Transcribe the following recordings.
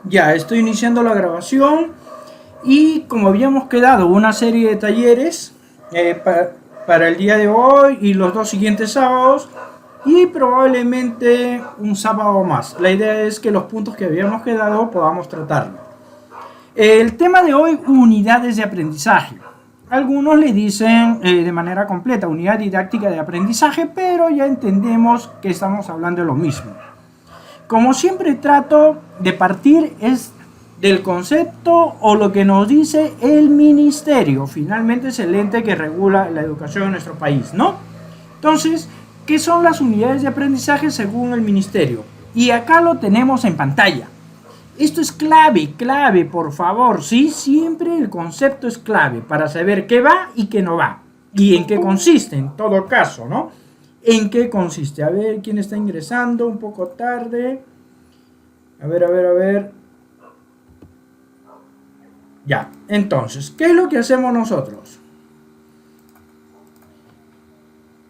Ya estoy iniciando la grabación y como habíamos quedado una serie de talleres para el día de hoy y los dos siguientes sábados y probablemente un sábado más. La idea es que los puntos que habíamos quedado podamos tratarlo. El tema de hoy, unidades de aprendizaje. Algunos le dicen de manera completa unidad didáctica de aprendizaje, pero ya entendemos que estamos hablando de lo mismo. Como siempre trato de partir es del concepto o lo que nos dice el ministerio. Finalmente es el ente que regula la educación en nuestro país, ¿no? Entonces, ¿qué son las unidades de aprendizaje según el ministerio? Y acá lo tenemos en pantalla. Esto es clave, por favor, ¿sí? Siempre el concepto es clave para saber qué va y qué no va. Y en qué consiste, en todo caso, ¿no? ¿En qué consiste? A ver, ¿quién está ingresando? Un poco tarde. A ver. Ya, entonces, ¿qué es lo que hacemos nosotros?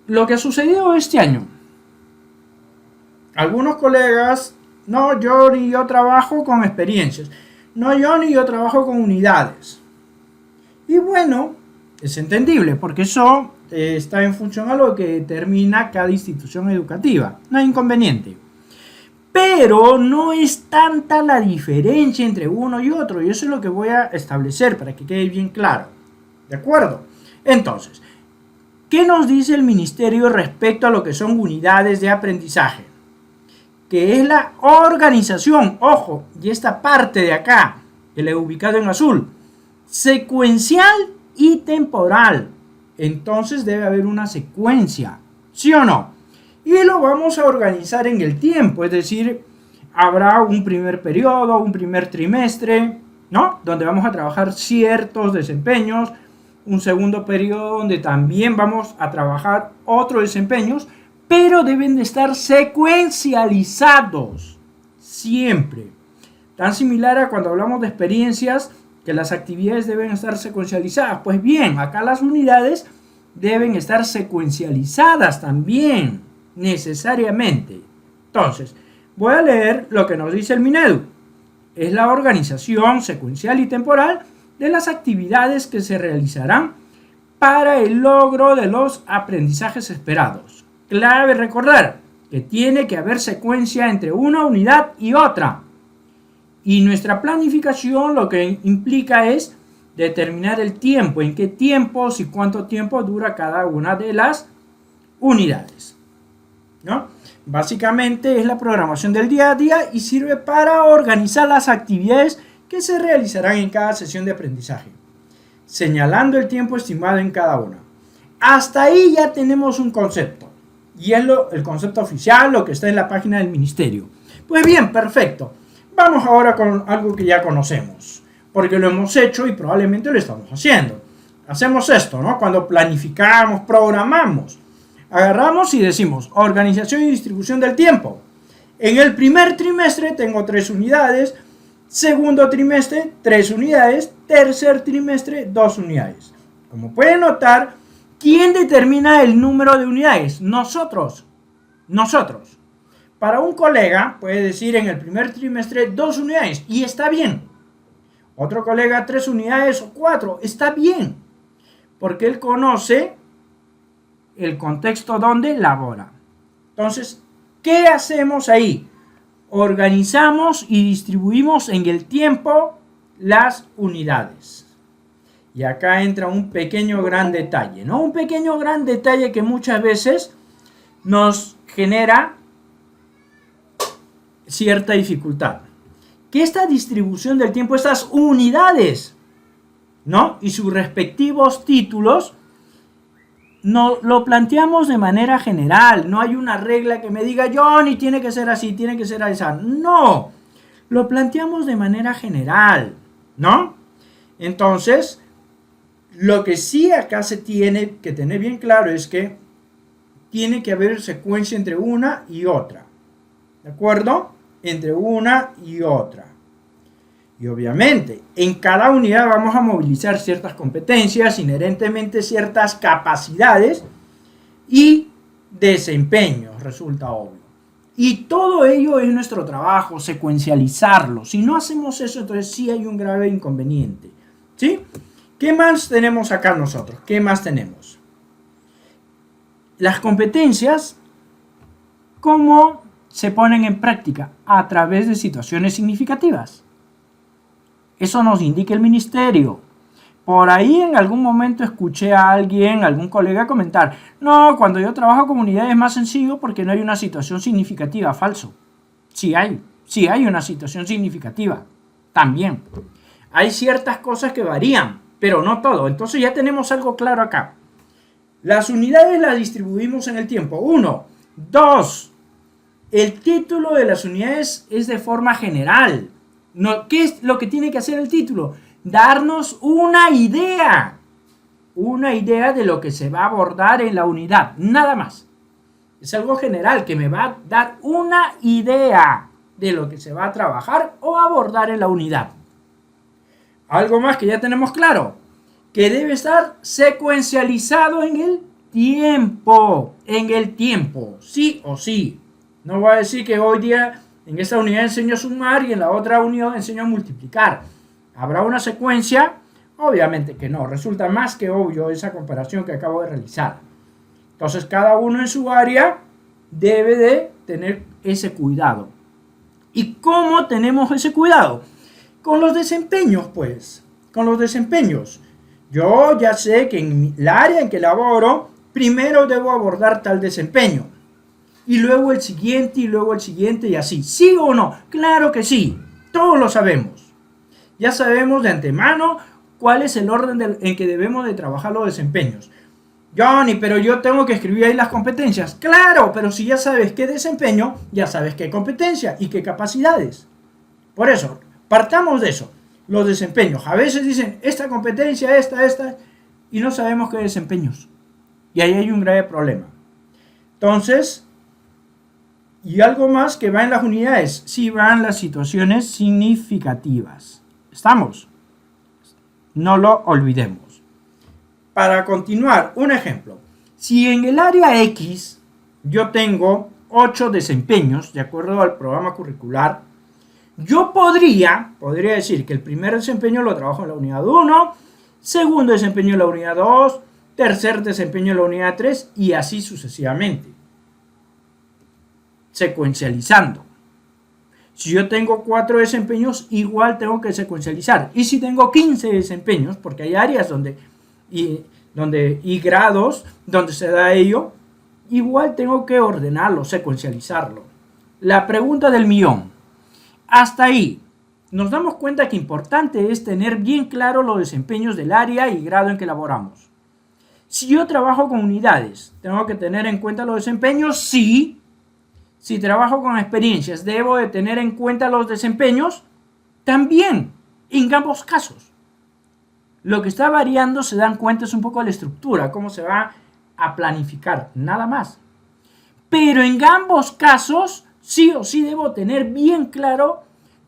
Lo que sucedió este año. Algunos colegas, no, yo trabajo con experiencias. No, yo trabajo con unidades. Y bueno, es entendible, porque eso está en función a lo que determina cada institución educativa. No hay inconveniente. Pero no es tanta la diferencia entre uno y otro. Y eso es lo que voy a establecer para que quede bien claro. ¿De acuerdo? Entonces, ¿qué nos dice el ministerio respecto a lo que son unidades de aprendizaje? Que es la organización, ojo, y esta parte de acá, que le he ubicado en azul, secuencial y temporal. Entonces debe haber una secuencia, ¿sí o no? Y lo vamos a organizar en el tiempo, es decir, habrá un primer periodo, un primer trimestre, ¿no? Donde vamos a trabajar ciertos desempeños, un segundo periodo donde también vamos a trabajar otros desempeños, pero deben de estar secuencializados, siempre. Tan similar a cuando hablamos de experiencias, que las actividades deben estar secuencializadas. Pues bien, acá las unidades deben estar secuencializadas también, necesariamente. Entonces, voy a leer lo que nos dice el Minedu. Es la organización secuencial y temporal de las actividades que se realizarán para el logro de los aprendizajes esperados. Clave recordar que tiene que haber secuencia entre una unidad y otra. Y nuestra planificación lo que implica es determinar el tiempo, en qué tiempos y cuánto tiempo dura cada una de las unidades, ¿no? Básicamente es la programación del día a día y sirve para organizar las actividades que se realizarán en cada sesión de aprendizaje, señalando el tiempo estimado en cada una. Hasta ahí ya tenemos un concepto, y es el concepto oficial, lo que está en la página del ministerio. Pues bien, perfecto. Vamos ahora con algo que ya conocemos, porque lo hemos hecho y probablemente lo estamos haciendo. Hacemos esto, ¿no? Cuando planificamos, programamos, agarramos y decimos organización y distribución del tiempo. En el primer trimestre tengo 3 unidades, segundo trimestre 3 unidades, tercer trimestre 2 unidades. Como pueden notar, ¿quién determina el número de unidades? Nosotros. Para un colega puede decir en el primer trimestre 2 unidades y está bien. Otro colega 3 unidades o 4, está bien. Porque él conoce el contexto donde labora. Entonces, ¿qué hacemos ahí? Organizamos y distribuimos en el tiempo las unidades. Y acá entra un pequeño gran detalle, ¿no? Un pequeño gran detalle que muchas veces nos genera cierta dificultad. Que esta distribución del tiempo, estas unidades, ¿no? Y sus respectivos títulos, no lo planteamos de manera general. No hay una regla que me diga, Johnny, tiene que ser así, tiene que ser así. No, lo planteamos de manera general, ¿no? Entonces, lo que sí acá se tiene que tener bien claro es que tiene que haber secuencia entre una y otra. ¿De acuerdo? Entre una y otra. Y obviamente, en cada unidad vamos a movilizar ciertas competencias, inherentemente ciertas capacidades y desempeños, resulta obvio. Y todo ello es nuestro trabajo, secuencializarlo. Si no hacemos eso, entonces sí hay un grave inconveniente. ¿Sí? ¿Qué más tenemos acá nosotros? ¿Qué más tenemos? Las competencias, ¿cómo se ponen en práctica? A través de situaciones significativas. Eso nos indica el ministerio. Por ahí en algún momento escuché a alguien, algún colega comentar, no, cuando yo trabajo en comunidad es más sencillo porque no hay una situación significativa. Falso. Sí hay una situación significativa. También. Hay ciertas cosas que varían, pero no todo. Entonces ya tenemos algo claro acá. Las unidades las distribuimos en el tiempo. 1. 2. El título de las unidades es de forma general. No, ¿qué es lo que tiene que hacer el título? Darnos una idea de lo que se va a abordar en la unidad, nada más. Es algo general que me va a dar una idea de lo que se va a trabajar o abordar en la unidad. Algo más que ya tenemos claro, que debe estar secuencializado en el tiempo, sí o sí. No voy a decir que hoy día en esta unidad enseño a sumar y en la otra unidad enseño a multiplicar. ¿Habrá una secuencia? Obviamente que no. Resulta más que obvio esa comparación que acabo de realizar. Entonces, cada uno en su área debe de tener ese cuidado. ¿Y cómo tenemos ese cuidado? Con los desempeños, pues. Con los desempeños. Yo ya sé que en el área en que laboro, primero debo abordar tal desempeño. Y luego el siguiente, y luego el siguiente, y así. ¿Sí o no? Claro que sí. Todos lo sabemos. Ya sabemos de antemano cuál es el orden en que debemos de trabajar los desempeños. Johnny, pero yo tengo que escribir ahí las competencias. Claro, pero si ya sabes qué desempeño, ya sabes qué competencia y qué capacidades. Por eso, partamos de eso. Los desempeños. A veces dicen, esta competencia, esta, y no sabemos qué desempeños. Y ahí hay un grave problema. Entonces, y algo más que va en las unidades. Sí van las situaciones significativas. ¿Estamos? No lo olvidemos. Para continuar, un ejemplo. Si en el área X yo tengo 8 desempeños, de acuerdo al programa curricular, yo podría decir que el primer desempeño lo trabajo en la unidad 1, segundo desempeño en la unidad 2, tercer desempeño en la unidad 3 y así sucesivamente. Secuencializando. Si yo tengo 4 desempeños, igual tengo que secuencializar. Y si tengo 15 desempeños, porque hay áreas y grados donde se da ello, igual tengo que ordenarlo, secuencializarlo. La pregunta del millón. Hasta ahí, nos damos cuenta que importante es tener bien claro los desempeños del área y grado en que laboramos. Si yo trabajo con unidades, ¿tengo que tener en cuenta los desempeños? Sí. Si trabajo con experiencias, ¿debo de tener en cuenta los desempeños? También, en ambos casos. Lo que está variando, se dan cuenta, es un poco la estructura, cómo se va a planificar, nada más. Pero en ambos casos, sí o sí debo tener bien claro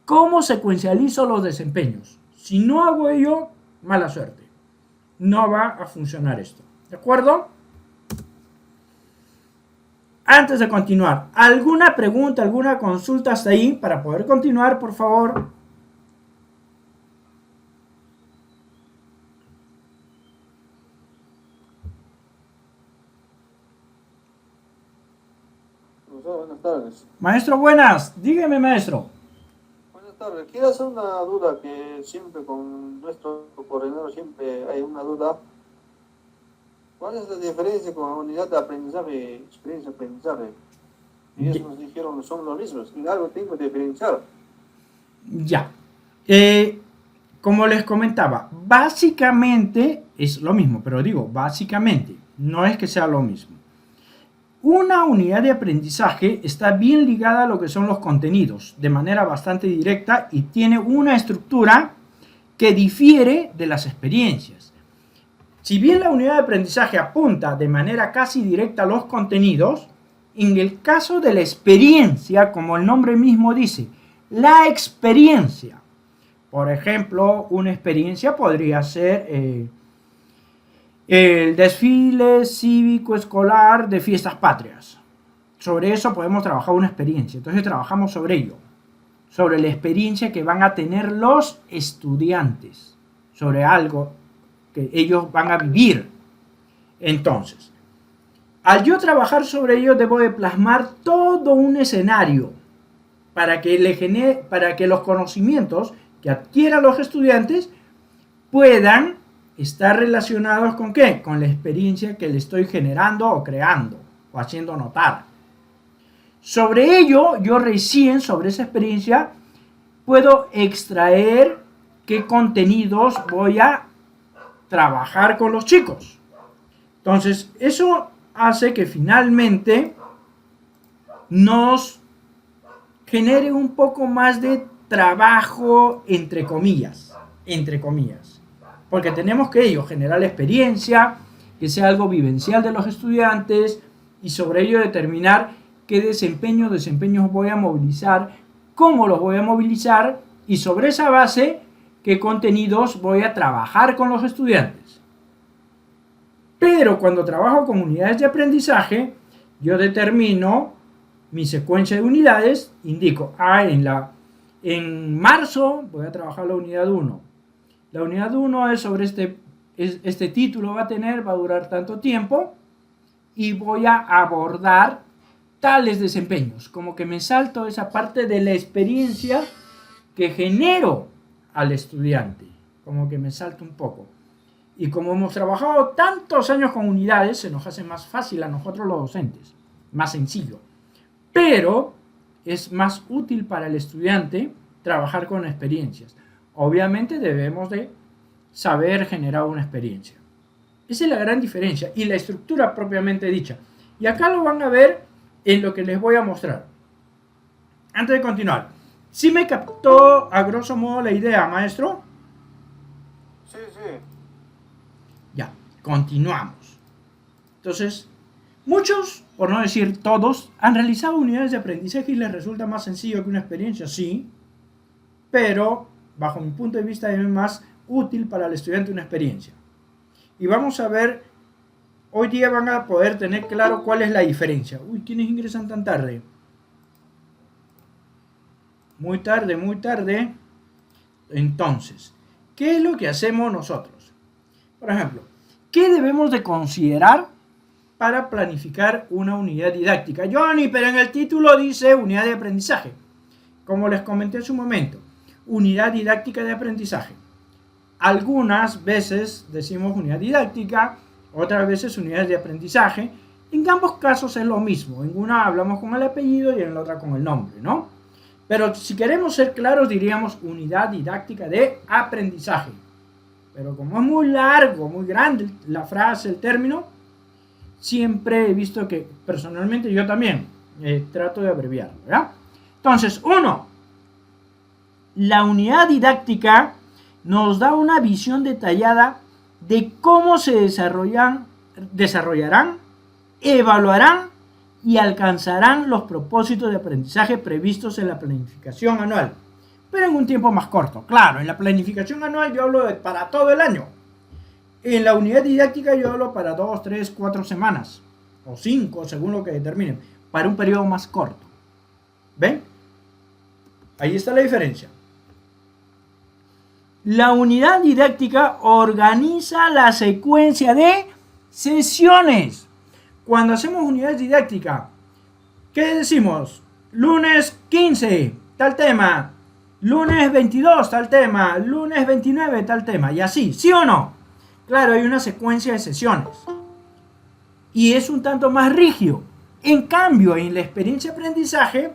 cómo secuencializo los desempeños. Si no hago ello, mala suerte. No va a funcionar esto. ¿De acuerdo? Antes de continuar, ¿alguna pregunta, alguna consulta hasta ahí para poder continuar, por favor? Buenas tardes. Maestro, buenas. Dígame, maestro. Buenas tardes. Quiero hacer una duda que siempre con nuestro coordinador siempre hay una duda. ¿Cuál es la diferencia con la unidad de aprendizaje, experiencia de aprendizaje? Y ellos nos dijeron que son los mismos. Y algo tengo que diferenciar. Ya. Como les comentaba, básicamente es lo mismo, pero digo básicamente, no es que sea lo mismo. Una unidad de aprendizaje está bien ligada a lo que son los contenidos, de manera bastante directa y tiene una estructura que difiere de las experiencias. Si bien la unidad de aprendizaje apunta de manera casi directa a los contenidos, en el caso de la experiencia, como el nombre mismo dice, la experiencia. Por ejemplo, una experiencia podría ser el desfile cívico escolar de fiestas patrias. sobre eso podemos trabajar una experiencia. Entonces trabajamos sobre ello, sobre la experiencia que van a tener los estudiantes, sobre algo que ellos van a vivir. Entonces, al yo trabajar sobre ello, debo de plasmar todo un escenario para que los conocimientos que adquieran los estudiantes puedan estar relacionados con ¿qué? Con la experiencia que le estoy generando o creando o haciendo notar. Sobre ello, yo recién, sobre esa experiencia, puedo extraer qué contenidos voy a trabajar con los chicos. Entonces, eso hace que finalmente nos genere un poco más de trabajo, entre comillas, porque tenemos que ello, generar la experiencia, que sea algo vivencial de los estudiantes y sobre ello determinar qué desempeños voy a movilizar, cómo los voy a movilizar y sobre esa base qué contenidos voy a trabajar con los estudiantes. Pero cuando trabajo con unidades de aprendizaje, yo determino mi secuencia de unidades, indico, en marzo voy a trabajar la unidad 1. La unidad 1 es sobre este título va a durar tanto tiempo y voy a abordar tales desempeños, como que me salto esa parte de la experiencia que genero al estudiante, como que me salto un poco. Y como hemos trabajado tantos años con unidades, se nos hace más fácil a nosotros los docentes, más sencillo. Pero es más útil para el estudiante trabajar con experiencias. Obviamente debemos de saber generar una experiencia. Esa es la gran diferencia y la estructura propiamente dicha. Y acá lo van a ver en lo que les voy a mostrar. Antes de continuar, ¿sí me captó a grosso modo la idea, maestro? Sí, sí. Ya, continuamos. Entonces, muchos, por no decir todos, han realizado unidades de aprendizaje y les resulta más sencillo que una experiencia, sí, pero bajo mi punto de vista es más útil para el estudiante una experiencia. Y vamos a ver, hoy día van a poder tener claro cuál es la diferencia. Uy, ¿quiénes ingresan tan tarde? Muy tarde, muy tarde. Entonces, ¿qué es lo que hacemos nosotros? Por ejemplo, ¿qué debemos de considerar para planificar una unidad didáctica? Johnny, pero en el título dice unidad de aprendizaje. Como les comenté hace un momento, unidad didáctica de aprendizaje. Algunas veces decimos unidad didáctica, otras veces unidades de aprendizaje. En ambos casos es lo mismo. En una hablamos con el apellido y en la otra con el nombre, ¿no? Pero si queremos ser claros diríamos unidad didáctica de aprendizaje. Pero como es muy largo, muy grande la frase, el término, siempre he visto que personalmente yo también trato de abreviarlo, ¿verdad? Entonces, 1. La unidad didáctica nos da una visión detallada de cómo se desarrollarán, evaluarán y alcanzarán los propósitos de aprendizaje previstos en la planificación anual, pero en un tiempo más corto. Claro, en la planificación anual yo hablo para todo el año. En la unidad didáctica yo hablo para 2, 3, 4 semanas, o 5, según lo que determinen, para un periodo más corto. ¿Ven? Ahí está la diferencia. La unidad didáctica organiza la secuencia de sesiones. Cuando hacemos unidad didáctica, ¿qué decimos? Lunes 15, tal tema. Lunes 22, tal tema. Lunes 29, tal tema. Y así, ¿sí o no? Claro, hay una secuencia de sesiones. Y es un tanto más rígido. En cambio, en la experiencia de aprendizaje,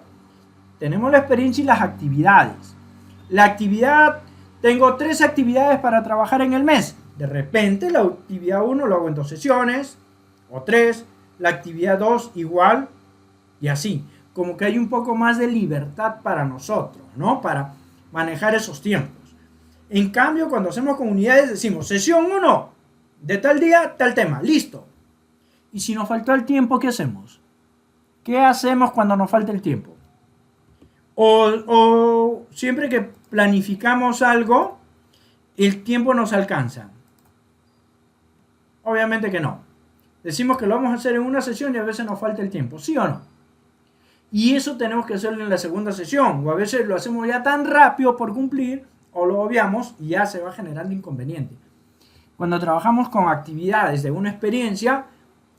tenemos la experiencia y las actividades. La actividad, tengo 3 actividades para trabajar en el mes. De repente, la actividad 1 lo hago en 2 sesiones, o 3. La actividad 2 igual, y así. Como que hay un poco más de libertad para nosotros, ¿no? Para manejar esos tiempos. En cambio, cuando hacemos comunidades, decimos, sesión 1, de tal día, tal tema, listo. Y si nos faltó el tiempo, ¿qué hacemos? ¿Qué hacemos cuando nos falta el tiempo? O siempre que planificamos algo, el tiempo nos alcanza. Obviamente que no. Decimos que lo vamos a hacer en una sesión y a veces nos falta el tiempo, ¿sí o no? Y eso tenemos que hacerlo en la segunda sesión. O a veces lo hacemos ya tan rápido por cumplir, o lo obviamos y ya se va generando inconveniente. Cuando trabajamos con actividades de una experiencia,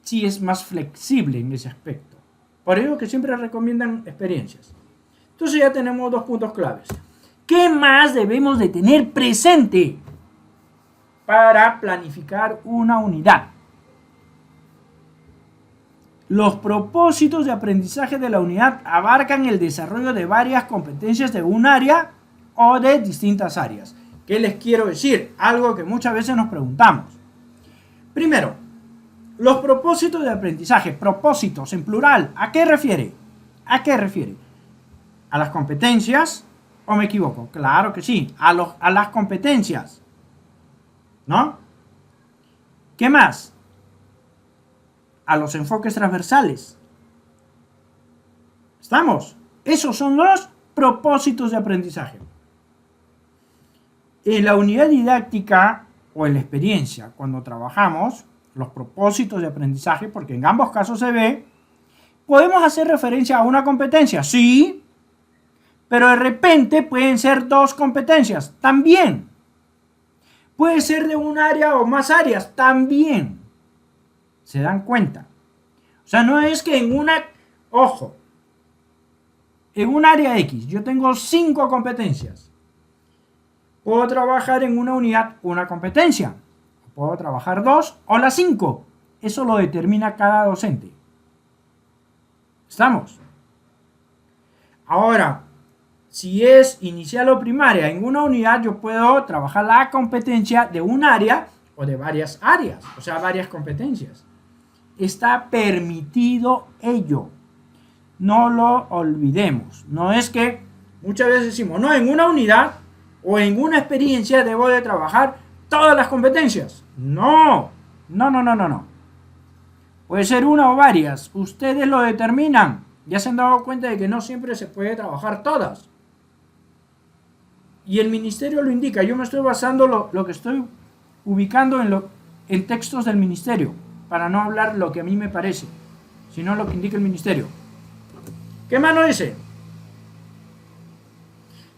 sí es más flexible en ese aspecto. Por ello que siempre recomiendan experiencias. Entonces ya tenemos 2 puntos claves. ¿Qué más debemos de tener presente para planificar una unidad? Los propósitos de aprendizaje de la unidad abarcan el desarrollo de varias competencias de un área o de distintas áreas. ¿Qué les quiero decir? Algo que muchas veces nos preguntamos. Primero, los propósitos de aprendizaje, propósitos en plural, ¿a qué refiere? ¿A qué refiere? ¿A las competencias o me equivoco? Claro que sí, a las competencias, ¿no? ¿Qué más? A los enfoques transversales. ¿Estamos? Esos son los propósitos de aprendizaje. En la unidad didáctica o en la experiencia, cuando trabajamos los propósitos de aprendizaje, porque en ambos casos se ve, podemos hacer referencia a una competencia, sí, pero de repente pueden ser 2 competencias, también. Puede ser de un área o más áreas, también. ¿Se dan cuenta? O sea, no es que en una, ojo, en un área X yo tengo 5 competencias. Puedo trabajar en una unidad una competencia. Puedo trabajar 2 o las 5. Eso lo determina cada docente. ¿Estamos? Ahora, si es inicial o primaria en una unidad, yo puedo trabajar la competencia de un área o de varias áreas, o sea, varias competencias. Está permitido ello. No lo olvidemos. No es que muchas veces decimos, no, en una unidad o en una experiencia debo de trabajar todas las competencias. No. Puede ser una o varias. Ustedes lo determinan. Ya se han dado cuenta de que no siempre se puede trabajar todas. Y el ministerio lo indica. Yo me estoy basando lo que estoy ubicando en textos del ministerio, para no hablar lo que a mí me parece, sino lo que indica el ministerio. ¿Qué más nos dice?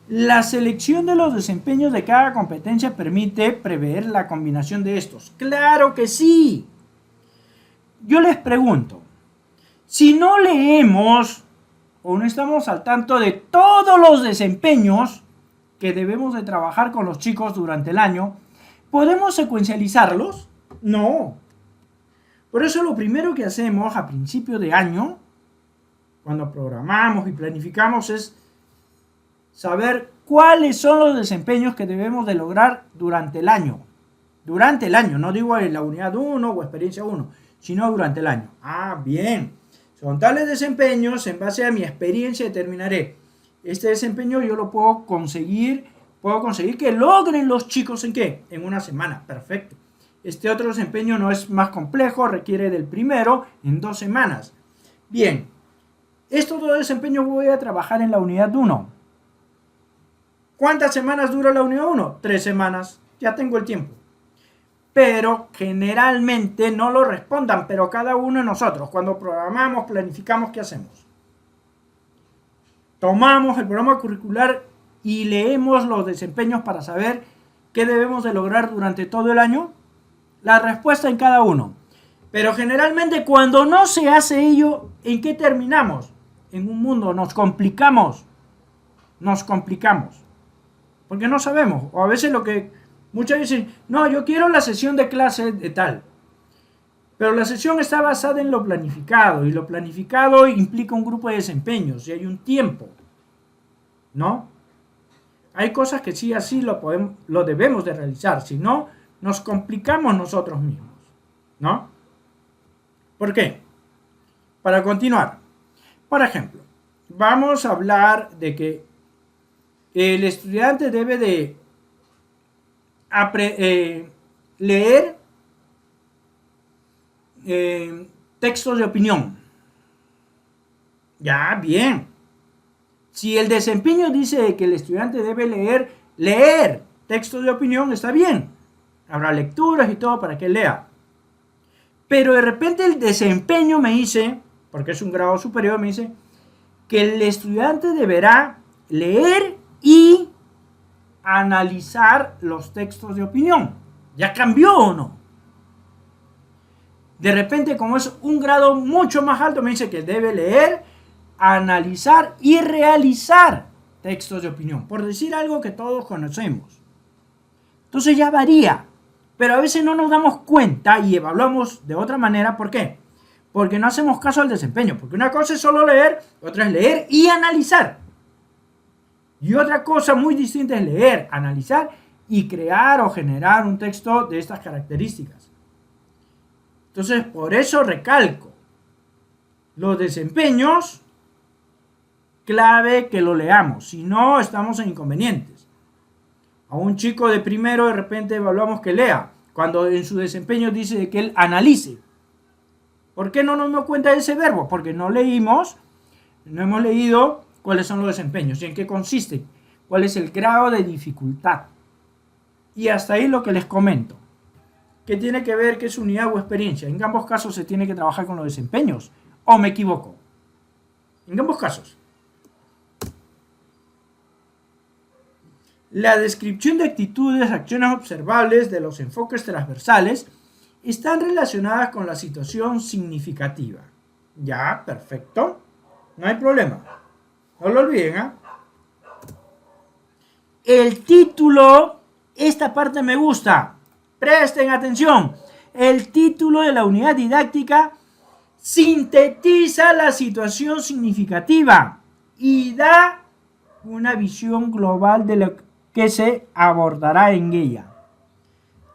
La selección de los desempeños de cada competencia permite prever la combinación de estos. ¡Claro que sí! Yo les pregunto, si no leemos o no estamos al tanto de todos los desempeños que debemos de trabajar con los chicos durante el año, ¿podemos secuencializarlos? No. Por eso lo primero que hacemos a principio de año, cuando programamos y planificamos, es saber cuáles son los desempeños que debemos de lograr durante el año. Durante el año, no digo en la unidad 1 o experiencia 1, sino durante el año. Ah, bien. Son tales desempeños, en base a mi experiencia determinaré. Este desempeño yo lo puedo conseguir que logren los chicos ¿en qué? En una semana. Perfecto. Este otro desempeño no es más complejo, requiere del primero en 2 semanas. Bien. Estos 2 desempeños voy a trabajar en la unidad 1. ¿Cuántas semanas dura la unidad 1? 3 semanas. Ya tengo el tiempo. Pero generalmente no lo respondan, pero cada uno de nosotros, cuando programamos, planificamos, ¿qué hacemos? Tomamos el programa curricular y leemos los desempeños para saber qué debemos de lograr durante todo el año. La respuesta en cada uno. Pero generalmente cuando no se hace ello, ¿en qué terminamos? En un mundo nos complicamos. Porque no sabemos. O a veces muchas veces dicen, no, yo quiero la sesión de clase de tal. Pero la sesión está basada en lo planificado. Y lo planificado implica un grupo de desempeños. Y hay un tiempo. ¿No? Hay cosas que sí así lo debemos de realizar. Si no, nos complicamos nosotros mismos. ¿No? ¿Por qué? Para continuar. Por ejemplo, vamos a hablar de que el estudiante debe de leer textos de opinión. Ya, bien. Si el desempeño dice que el estudiante debe leer textos de opinión, está bien. Habrá lecturas y todo para que lea. Pero de repente el desempeño me dice, porque es un grado superior, me dice que el estudiante deberá leer y analizar los textos de opinión. ¿Ya cambió o no? De repente, como es un grado mucho más alto, me dice que debe leer, analizar y realizar textos de opinión, por decir algo que todos conocemos. Entonces ya varía, pero a veces no nos damos cuenta y evaluamos de otra manera. ¿Por qué? Porque no hacemos caso al desempeño, porque una cosa es solo leer, otra es leer y analizar. Y otra cosa muy distinta es leer, analizar y crear o generar un texto de estas características. Entonces, por eso recalco, los desempeños, clave que lo leamos, si no estamos en inconvenientes. A un chico de primero de repente evaluamos que lea, cuando en su desempeño dice que él analice. ¿Por qué no nos damos cuenta de ese verbo? Porque no leímos, no hemos leído cuáles son los desempeños y en qué consisten, cuál es el grado de dificultad. Y hasta ahí lo que les comento. ¿Qué tiene que ver qué es unidad o experiencia? En ambos casos se tiene que trabajar con los desempeños. ¿O me equivoco? En ambos casos. La descripción de actitudes, acciones observables de los enfoques transversales están relacionadas con la situación significativa. Ya, perfecto. No hay problema. No lo olviden, ¿eh? El título, esta parte me gusta. Presten atención. El título de la unidad didáctica sintetiza la situación significativa y da una visión global de lo que se abordará en ella.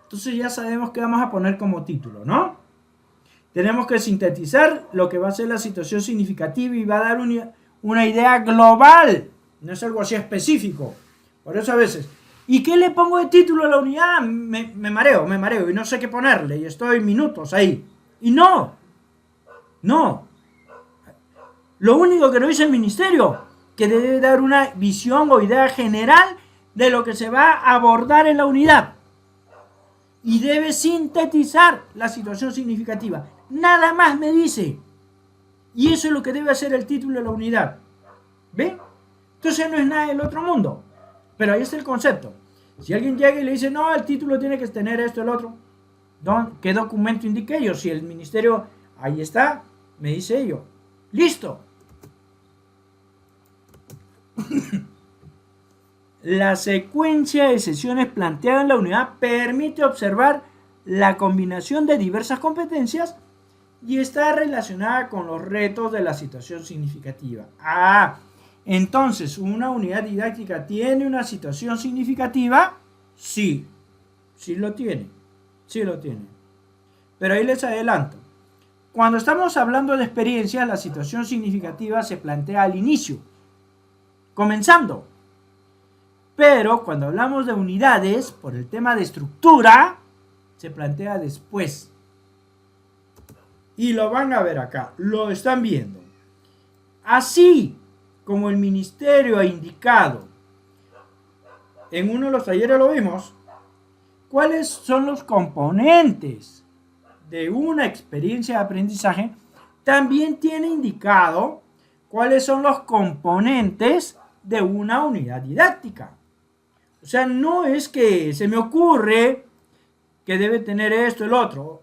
Entonces ya sabemos qué vamos a poner como título, ¿no? Tenemos que sintetizar lo que va a ser la situación significativa y va a dar una idea global. No es algo así específico. Por eso a veces, ¿y qué le pongo de título a la unidad? Me mareo y no sé qué ponerle y estoy minutos ahí. Y no. Lo único que nos dice el ministerio, que debe dar una visión o idea general de lo que se va a abordar en la unidad. Y debe sintetizar la situación significativa. Nada más me dice. Y eso es lo que debe hacer el título de la unidad. ¿Ven? Entonces no es nada del otro mundo. Pero ahí está el concepto. Si alguien llega y le dice, no, el título tiene que tener esto, el otro. ¿Qué documento indica ello? Si el ministerio, ahí está, me dice ello. ¡Listo! La secuencia de sesiones planteada en la unidad permite observar la combinación de diversas competencias y está relacionada con los retos de la situación significativa. Entonces, ¿una unidad didáctica tiene una situación significativa? Sí, sí lo tiene. Pero ahí les adelanto. Cuando estamos hablando de experiencia, la situación significativa se plantea al inicio, comenzando. Pero cuando hablamos de unidades, por el tema de estructura, se plantea después. Y lo van a ver acá, lo están viendo. Así como el ministerio ha indicado, en uno de los talleres lo vimos, cuáles son los componentes de una experiencia de aprendizaje, también tiene indicado cuáles son los componentes de una unidad didáctica. O sea, no es que se me ocurre que debe tener esto, el otro.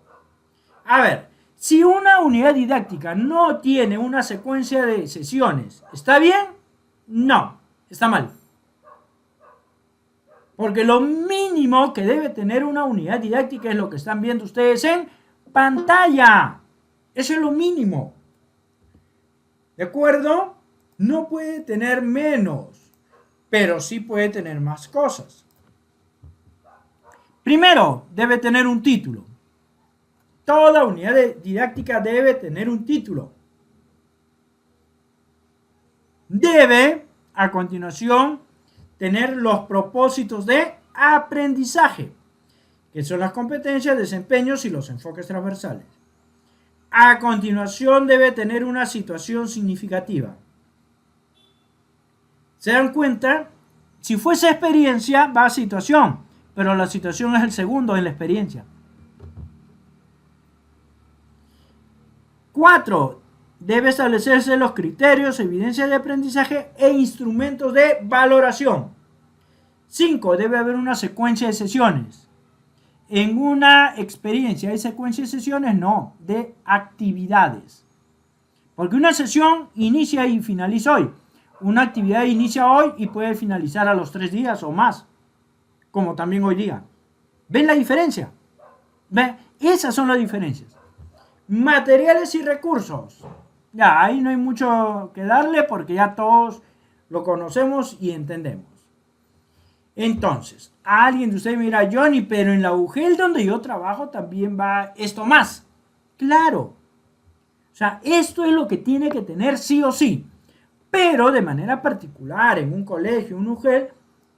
A ver, si una unidad didáctica no tiene una secuencia de sesiones, ¿está bien? No, está mal. Porque lo mínimo que debe tener una unidad didáctica es lo que están viendo ustedes en pantalla. Eso es lo mínimo. ¿De acuerdo? No puede tener menos, pero sí puede tener más cosas. Primero, debe tener un título. Toda unidad didáctica debe tener un título. Debe, a continuación, tener los propósitos de aprendizaje, que son las competencias, desempeños y los enfoques transversales. A continuación, debe tener una situación significativa. ¿Se dan cuenta? Si fuese experiencia, va a situación, pero la situación es el segundo en la experiencia. 4. debe establecerse los criterios, evidencias de aprendizaje e instrumentos de valoración. 5. Debe haber una secuencia de sesiones. En una experiencia hay secuencia de sesiones, no, de actividades. Porque una sesión inicia y finaliza hoy. Una actividad inicia hoy y puede finalizar a los 3 días o más, como también hoy día. ¿Ven la diferencia? ¿Ven? Esas son las diferencias. Materiales y recursos. Ya, ahí no hay mucho que darle porque ya todos lo conocemos y entendemos. Entonces, alguien de ustedes me dirá, Johnny, pero en la UGEL donde yo trabajo también va esto más. Claro. O sea, esto es lo que tiene que tener sí o sí. Pero de manera particular, en un colegio, un UGEL,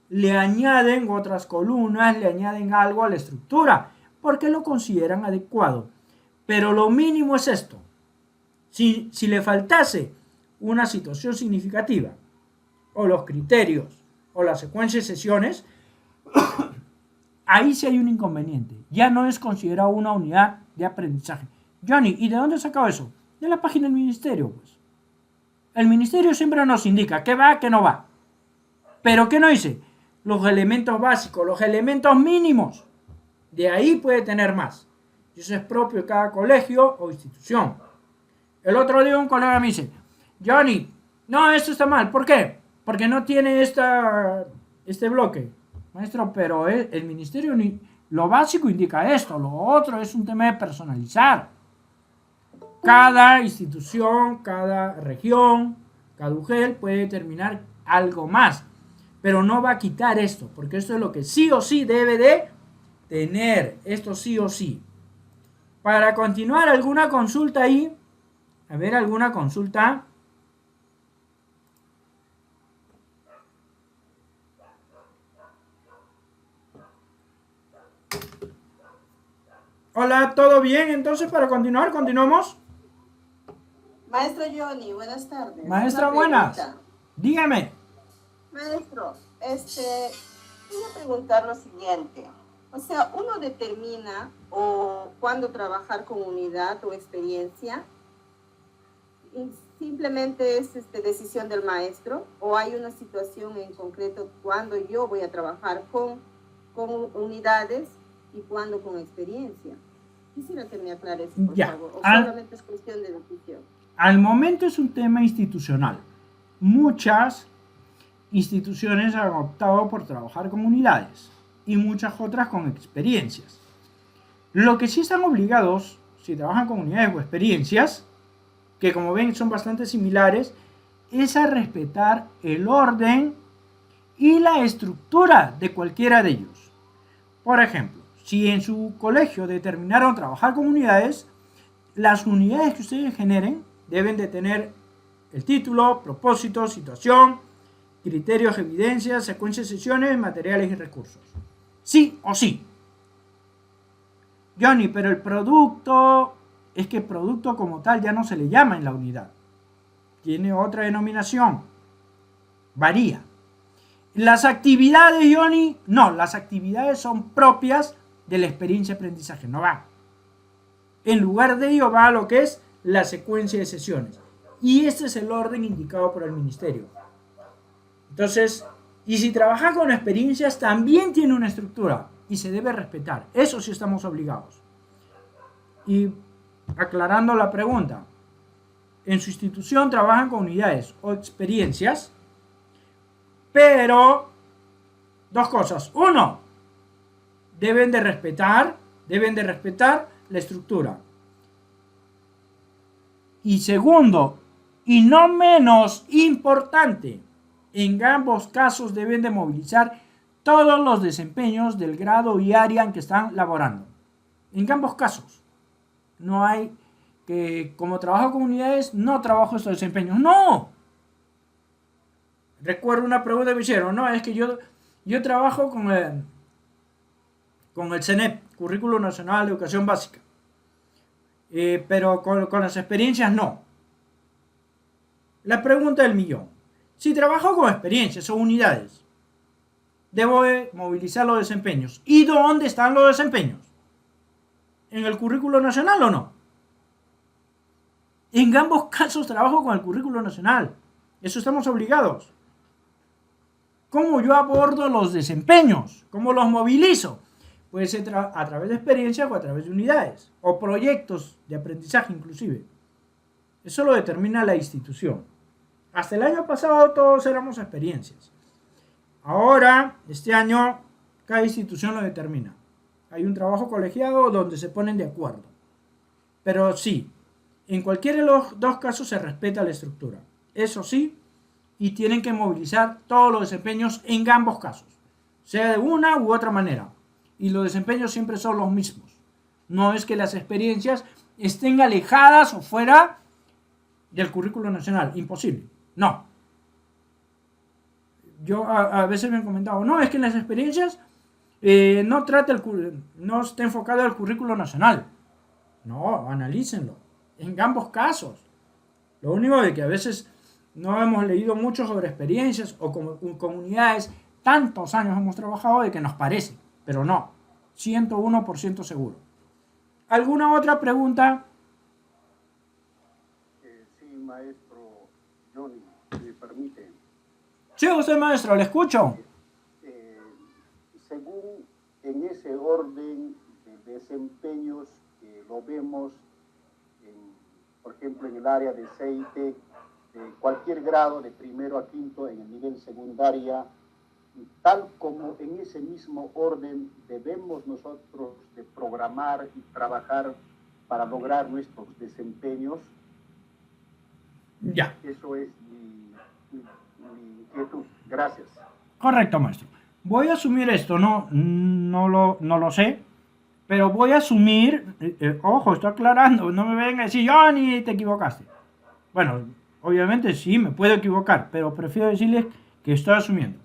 le añaden otras columnas, le añaden algo a la estructura, porque lo consideran adecuado. Pero lo mínimo es esto. Si le faltase una situación significativa, o los criterios, o la secuencia de sesiones, ahí sí hay un inconveniente. Ya no es considerado una unidad de aprendizaje. Johnny, ¿y de dónde sacó eso? De la página del ministerio, pues. El ministerio siempre nos indica qué va, qué no va. Pero ¿qué no dice? Los elementos básicos, los elementos mínimos. De ahí puede tener más. Y eso es propio de cada colegio o institución. El otro día un colega me dice, Johnny, no, esto está mal. ¿Por qué? Porque no tiene este bloque. Maestro, pero el ministerio, lo básico indica esto, lo otro es un tema de personalizar. Cada institución, cada región, cada UGEL puede determinar algo más, pero no va a quitar esto, porque esto es lo que sí o sí debe de tener, esto sí o sí. Para continuar, ¿alguna consulta ahí? A ver, ¿alguna consulta? Hola, ¿todo bien? Entonces, para continuar, continuamos. Maestro Johnny, buenas tardes. Maestra, buenas. Dígame. Maestro, voy a preguntar lo siguiente. O sea, uno determina o cuándo trabajar con unidad o experiencia, y simplemente es decisión del maestro, o hay una situación en concreto cuando yo voy a trabajar con unidades y cuándo con experiencia. Quisiera que me aclares, por favor, o solamente es cuestión de decisión. Al momento es un tema institucional. Muchas instituciones han optado por trabajar con unidades y muchas otras con experiencias. Lo que sí están obligados, si trabajan con unidades o experiencias, que como ven son bastante similares, es a respetar el orden y la estructura de cualquiera de ellos. Por ejemplo, si en su colegio determinaron trabajar con unidades, las unidades que ustedes generen deben de tener el título, propósito, situación, criterios, evidencias, secuencia de sesiones, materiales y recursos. Sí o sí. Johnny, pero el producto, es que producto como tal ya no se le llama en la unidad. Tiene otra denominación. Varía. Las actividades, Johnny, no, las actividades son propias de la experiencia de aprendizaje, no va. En lugar de ello va a lo que es la secuencia de sesiones. Y este es el orden indicado por el ministerio. Entonces, y si trabaja con experiencias, también tiene una estructura y se debe respetar. Eso sí estamos obligados. Y aclarando la pregunta, en su institución trabajan con unidades o experiencias, pero dos cosas. Uno, deben de respetar la estructura. Y segundo, y no menos importante, en ambos casos deben de movilizar todos los desempeños del grado y área en que están laborando. En ambos casos. No hay que, como trabajo con unidades, no trabajo estos desempeños. ¡No! Recuerdo una pregunta que me hicieron. No, es que yo trabajo con el CNEP, Currículo Nacional de Educación Básica. Pero con las experiencias no. La pregunta del millón. Si trabajo con experiencias o unidades, debo movilizar los desempeños. ¿Y dónde están los desempeños? ¿En el currículo nacional o no? En ambos casos trabajo con el currículo nacional. Eso estamos obligados. ¿Cómo yo abordo los desempeños? ¿Cómo los movilizo? Puede ser a través de experiencias o a través de unidades o proyectos de aprendizaje inclusive. Eso lo determina la institución. Hasta el año pasado todos éramos experiencias. Ahora, este año, cada institución lo determina. Hay un trabajo colegiado donde se ponen de acuerdo. Pero sí, en cualquiera de los dos casos se respeta la estructura. Eso sí, y tienen que movilizar todos los desempeños en ambos casos, sea de una u otra manera. Y los desempeños siempre son los mismos. No es que las experiencias estén alejadas o fuera del currículo nacional. Imposible. No. Yo a veces me han comentado, no, es que en las experiencias no está enfocado al currículo nacional. No, analícenlo. En ambos casos. Lo único es que a veces no hemos leído mucho sobre experiencias o con comunidades, tantos años hemos trabajado de que nos parece, pero no, 101% seguro. ¿Alguna otra pregunta? Sí, maestro Johnny, si me permite. Sí, usted maestro, le escucho. Según en ese orden de desempeños que lo vemos, por ejemplo, en el área de CIT, de cualquier grado, de primero a quinto, en el nivel secundaria, tal como en ese mismo orden debemos nosotros de programar y trabajar para lograr nuestros desempeños. Ya. Eso es mi inquietud. Gracias. Correcto, maestro. Voy a asumir esto, no lo sé, pero voy a asumir, ojo, estoy aclarando, no me vengan a decir, Johnny, te equivocaste. Bueno, obviamente sí, me puedo equivocar, pero prefiero decirles que estoy asumiendo.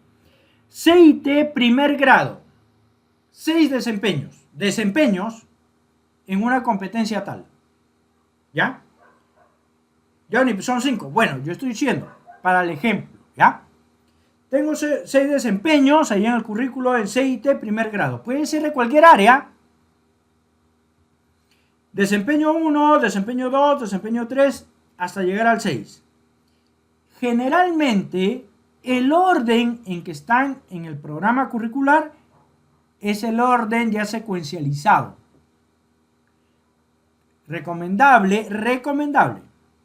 CIT primer grado, 6 desempeños en una competencia tal. ¿Ya? Johnny, son 5. Bueno, yo estoy diciendo, para el ejemplo, ¿ya? Tengo 6 desempeños ahí en el currículo en CIT primer grado. Puede ser de cualquier área. Desempeño 1, desempeño 2, desempeño 3, hasta llegar al 6. Generalmente, el orden en que están en el programa curricular es el orden ya secuencializado. Recomendable.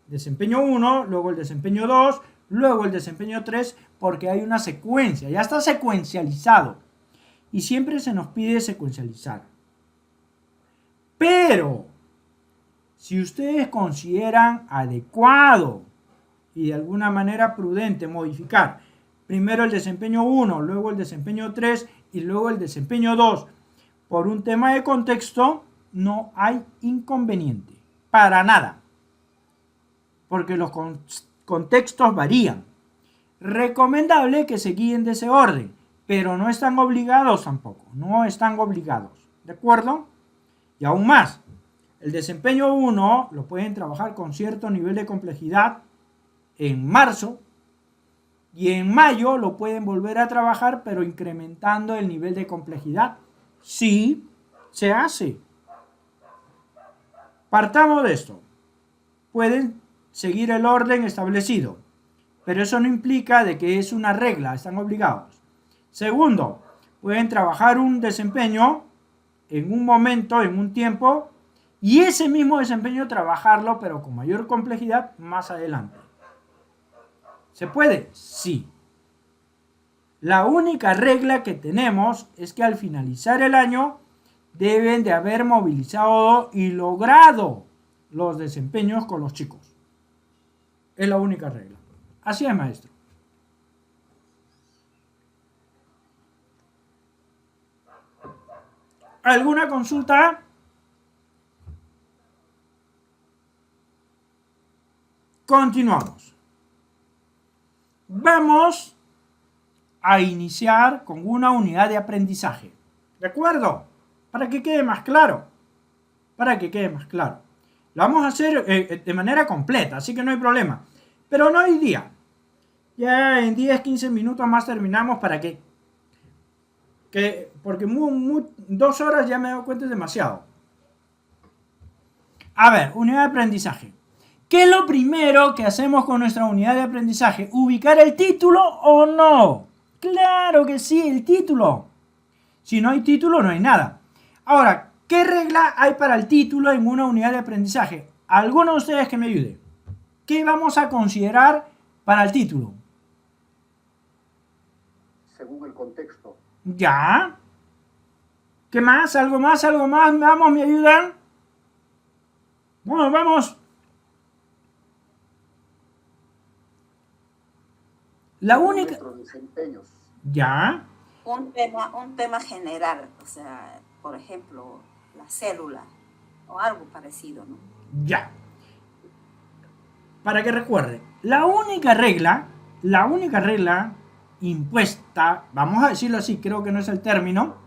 Desempeño 1, luego el desempeño 2, luego el desempeño 3, porque hay una secuencia, ya está secuencializado. Y siempre se nos pide secuencializar. Pero, si ustedes consideran adecuado y de alguna manera prudente modificar primero el desempeño 1, luego el desempeño 3 y luego el desempeño 2 por un tema de contexto, no hay inconveniente, para nada, porque los contextos varían. Recomendable que se guíen de ese orden, pero no están obligados tampoco, no están obligados, ¿de acuerdo? Y aún más, el desempeño 1 lo pueden trabajar con cierto nivel de complejidad en marzo y en mayo lo pueden volver a trabajar pero incrementando el nivel de complejidad. Sí, se hace. Partamos de esto. Pueden seguir el orden establecido, pero eso no implica de que es una regla, están obligados. Segundo, pueden trabajar un desempeño en un momento, en un tiempo, y ese mismo desempeño trabajarlo, pero con mayor complejidad, más adelante. ¿Se puede? Sí. La única regla que tenemos es que al finalizar el año deben de haber movilizado y logrado los desempeños con los chicos. Es la única regla. Así es, maestro. ¿Alguna consulta? Continuamos. Vamos a iniciar con una unidad de aprendizaje. ¿De acuerdo? Para que quede más claro. Lo vamos a hacer de manera completa, así que no hay problema. Pero no hoy día. Ya en 10, 15 minutos más terminamos para porque 2 horas ya me he dado cuenta es demasiado. A ver, unidad de aprendizaje. ¿Qué es lo primero que hacemos con nuestra unidad de aprendizaje? ¿Ubicar el título o no? Claro que sí, el título. Si no hay título, no hay nada. Ahora, ¿qué regla hay para el título en una unidad de aprendizaje? ¿Alguno de ustedes que me ayude? ¿Qué vamos a considerar para el título? Según el contexto. ¿Ya? ¿Qué más? ¿Algo más? ¿Algo más? Vamos, ¿me ayudan? Bueno, vamos. La única... Nuestros desempeños. ¿Ya? Un tema general, o sea, por ejemplo, la célula o algo parecido, ¿no? Ya. Para que recuerde, la única regla impuesta, vamos a decirlo así, creo que no es el término,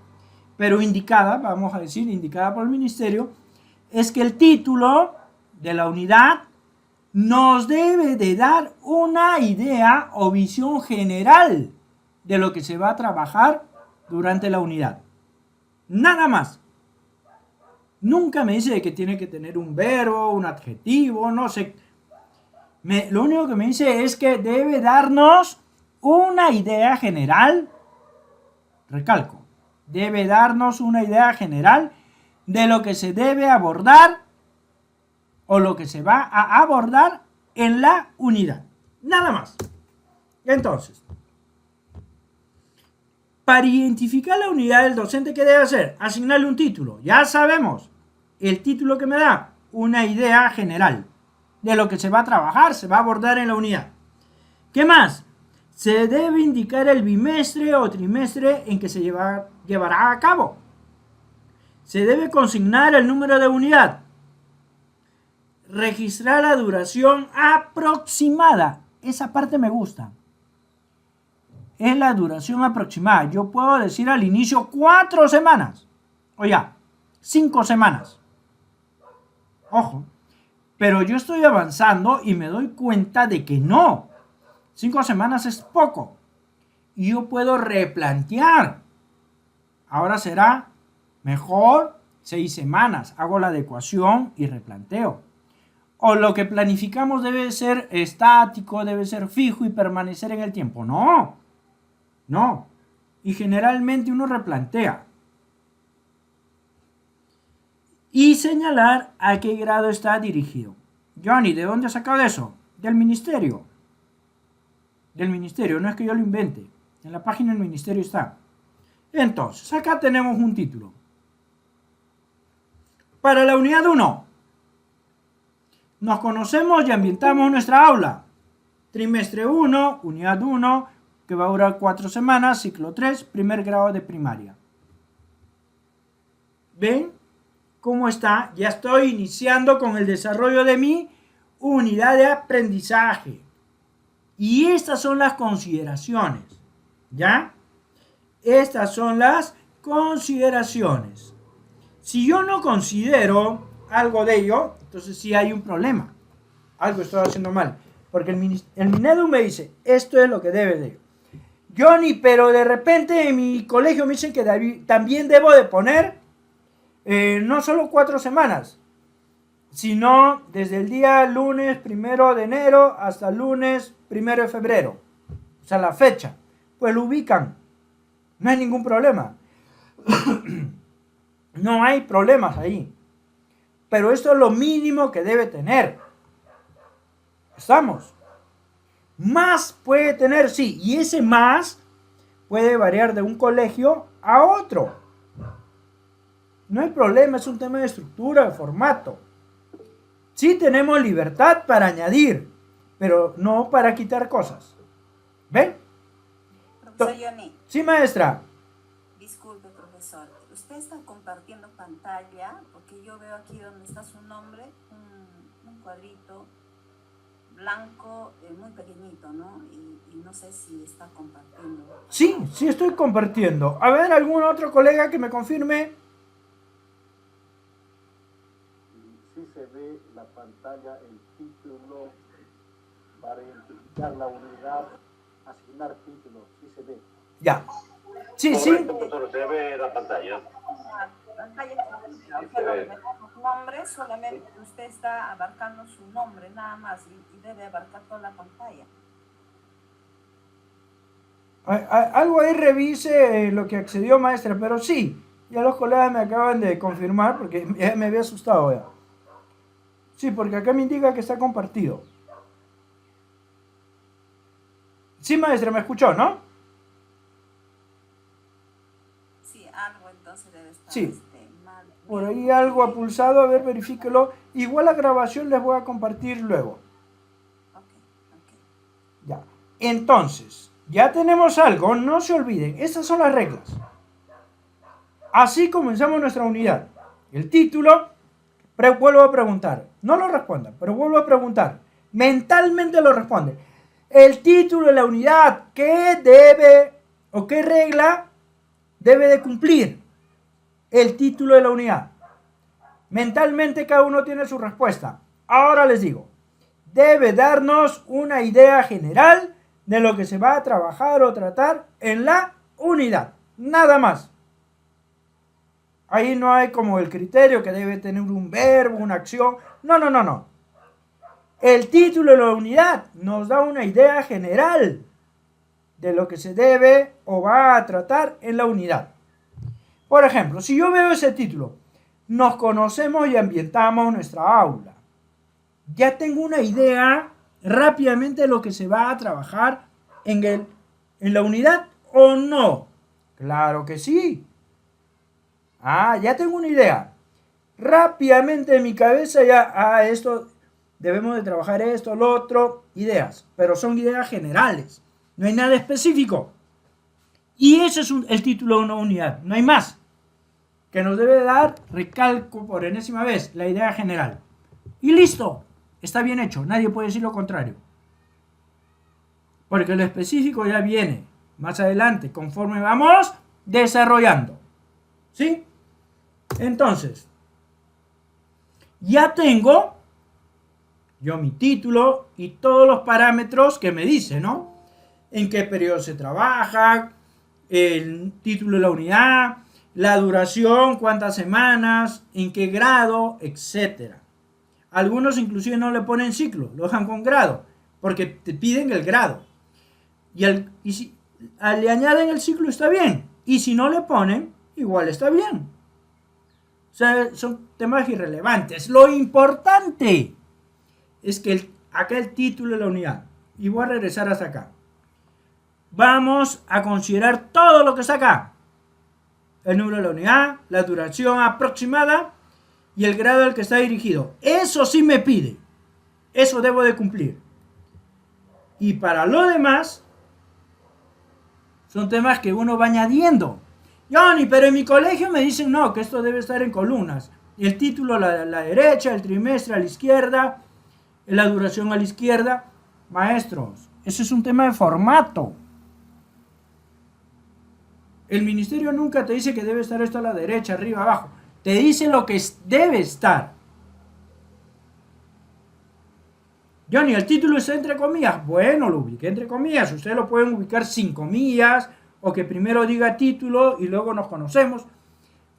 pero indicada, vamos a decir, indicada por el ministerio, es que el título de la unidad nos debe de dar una idea o visión general de lo que se va a trabajar durante la unidad. Nada más. Nunca me dice que tiene que tener un verbo, un adjetivo, no sé. Lo único que me dice es que debe darnos una idea general, recalco, debe darnos una idea general de lo que se debe abordar o lo que se va a abordar en la unidad. Nada más. Entonces, para identificar la unidad del docente, ¿qué debe hacer? Asignarle un título. Ya sabemos, el título que me da, una idea general de lo que se va a trabajar, se va a abordar en la unidad. ¿Qué más? Se debe indicar el bimestre o trimestre en que se llevará a cabo. Se debe consignar el número de unidad. Registrar la duración aproximada. Esa parte me gusta. Es la duración aproximada. Yo puedo decir al inicio 4 semanas. O ya, 5 semanas. Ojo. Pero yo estoy avanzando y me doy cuenta de que no. 5 semanas es poco. Y yo puedo replantear. Ahora será mejor 6 semanas. Hago la adecuación y replanteo. O lo que planificamos debe ser estático, debe ser fijo y permanecer en el tiempo. No. No. Y generalmente uno replantea. Y señalar a qué grado está dirigido. Johnny, ¿de dónde has sacado eso? Del ministerio. Del ministerio, no es que yo lo invente. En la página del ministerio está. Entonces, acá tenemos un título. Para la unidad 1. Nos conocemos y ambientamos nuestra aula. Trimestre 1, unidad 1, que va a durar 4 semanas, ciclo 3, primer grado de primaria. ¿Ven cómo está? Ya estoy iniciando con el desarrollo de mi unidad de aprendizaje. Y estas son las consideraciones. ¿Ya? Estas son las consideraciones. Si yo no considero algo de ello, entonces sí hay un problema. Algo estoy haciendo mal. Porque el Minedu me dice, esto es lo que debe de. Johnny, pero de repente en mi colegio me dicen que también debo de poner no solo 4 semanas, sino desde el día lunes 1 de enero hasta el lunes 1 de febrero. O sea, la fecha. Pues lo ubican. No hay ningún problema. No hay problemas ahí. Pero esto es lo mínimo que debe tener. ¿Estamos? Más puede tener, sí. Y ese más puede variar de un colegio a otro. No hay problema, es un tema de estructura, de formato. Sí tenemos libertad para añadir, pero no para quitar cosas. ¿Ven? Profesor Johnny. Sí, maestra. Disculpe, profesor. ¿Usted está compartiendo pantalla? Porque yo veo aquí donde está su nombre, un cuadrito blanco muy pequeñito, ¿no? Y no sé si está compartiendo. Sí, sí estoy compartiendo. A ver, ¿algún otro colega que me confirme? Sí se ve la pantalla, el título, para identificar la unidad, asignar títulos, sí se ve. Ya. Sí, sí. Correcto, profesor, se ve la pantalla. La pantalla está nombre, solamente usted está abarcando su nombre nada más y debe abarcar toda la pantalla. Algo ahí revise lo que accedió, maestra, pero sí, ya los colegas me acaban de confirmar porque me había asustado ya. Sí, porque acá me indica que está compartido. Sí, maestra, me escuchó, ¿no? Sí, algo entonces debe estar Sí. mal. Por ahí algo ha pulsado, a ver, verifíquelo. Igual la grabación les voy a compartir luego. Ok. Ya. Entonces, ya tenemos algo, no se olviden, estas son las reglas. Así comenzamos nuestra unidad. El título, vuelvo a preguntar, no lo respondan, pero vuelvo a preguntar, mentalmente lo responde. El título de la unidad, ¿qué debe o qué regla debe de cumplir? El título de la unidad. Mentalmente cada uno tiene su respuesta. Ahora les digo, debe darnos una idea general de lo que se va a trabajar o tratar en la unidad. Nada más. Ahí no hay como el criterio que debe tener un verbo, una acción. No. El título de la unidad nos da una idea general de lo que se debe o va a tratar en la unidad. Por ejemplo, si yo veo ese título, nos conocemos y ambientamos nuestra aula. Ya tengo una idea rápidamente de lo que se va a trabajar en la unidad o no. Claro que sí. Ya tengo una idea. Rápidamente en mi cabeza ya, esto, debemos de trabajar esto, lo otro, ideas. Pero son ideas generales. No hay nada específico. Y ese es el título de una unidad. No hay más. Que nos debe dar, recalco por enésima vez, la idea general. Y listo. Está bien hecho. Nadie puede decir lo contrario. Porque lo específico ya viene más adelante, conforme vamos desarrollando. ¿Sí? Entonces, ya tengo yo mi título y todos los parámetros que me dice, ¿no? En qué periodo se trabaja, el título de la unidad, la duración, cuántas semanas, en qué grado, etc. Algunos inclusive no le ponen ciclo, lo dejan con grado, porque te piden el grado. Y si le añaden el ciclo está bien, y si no le ponen, igual está bien. O sea, son temas irrelevantes. Lo importante es que acá el título de la unidad. Y voy a regresar hasta acá. Vamos a considerar todo lo que está acá. El número de la unidad, la duración aproximada y el grado al que está dirigido. Eso sí me pide. Eso debo de cumplir. Y para lo demás, son temas que uno va añadiendo. Johnny, pero en mi colegio me dicen no, que esto debe estar en columnas. El título a la derecha, el trimestre a la izquierda, la duración a la izquierda. Maestros, eso es un tema de formato. El ministerio nunca te dice que debe estar esto a la derecha, arriba, abajo. Te dice lo que debe estar. Johnny, el título está entre comillas. Bueno, lo ubiqué entre comillas. Ustedes lo pueden ubicar sin comillas, o que primero diga título y luego nos conocemos.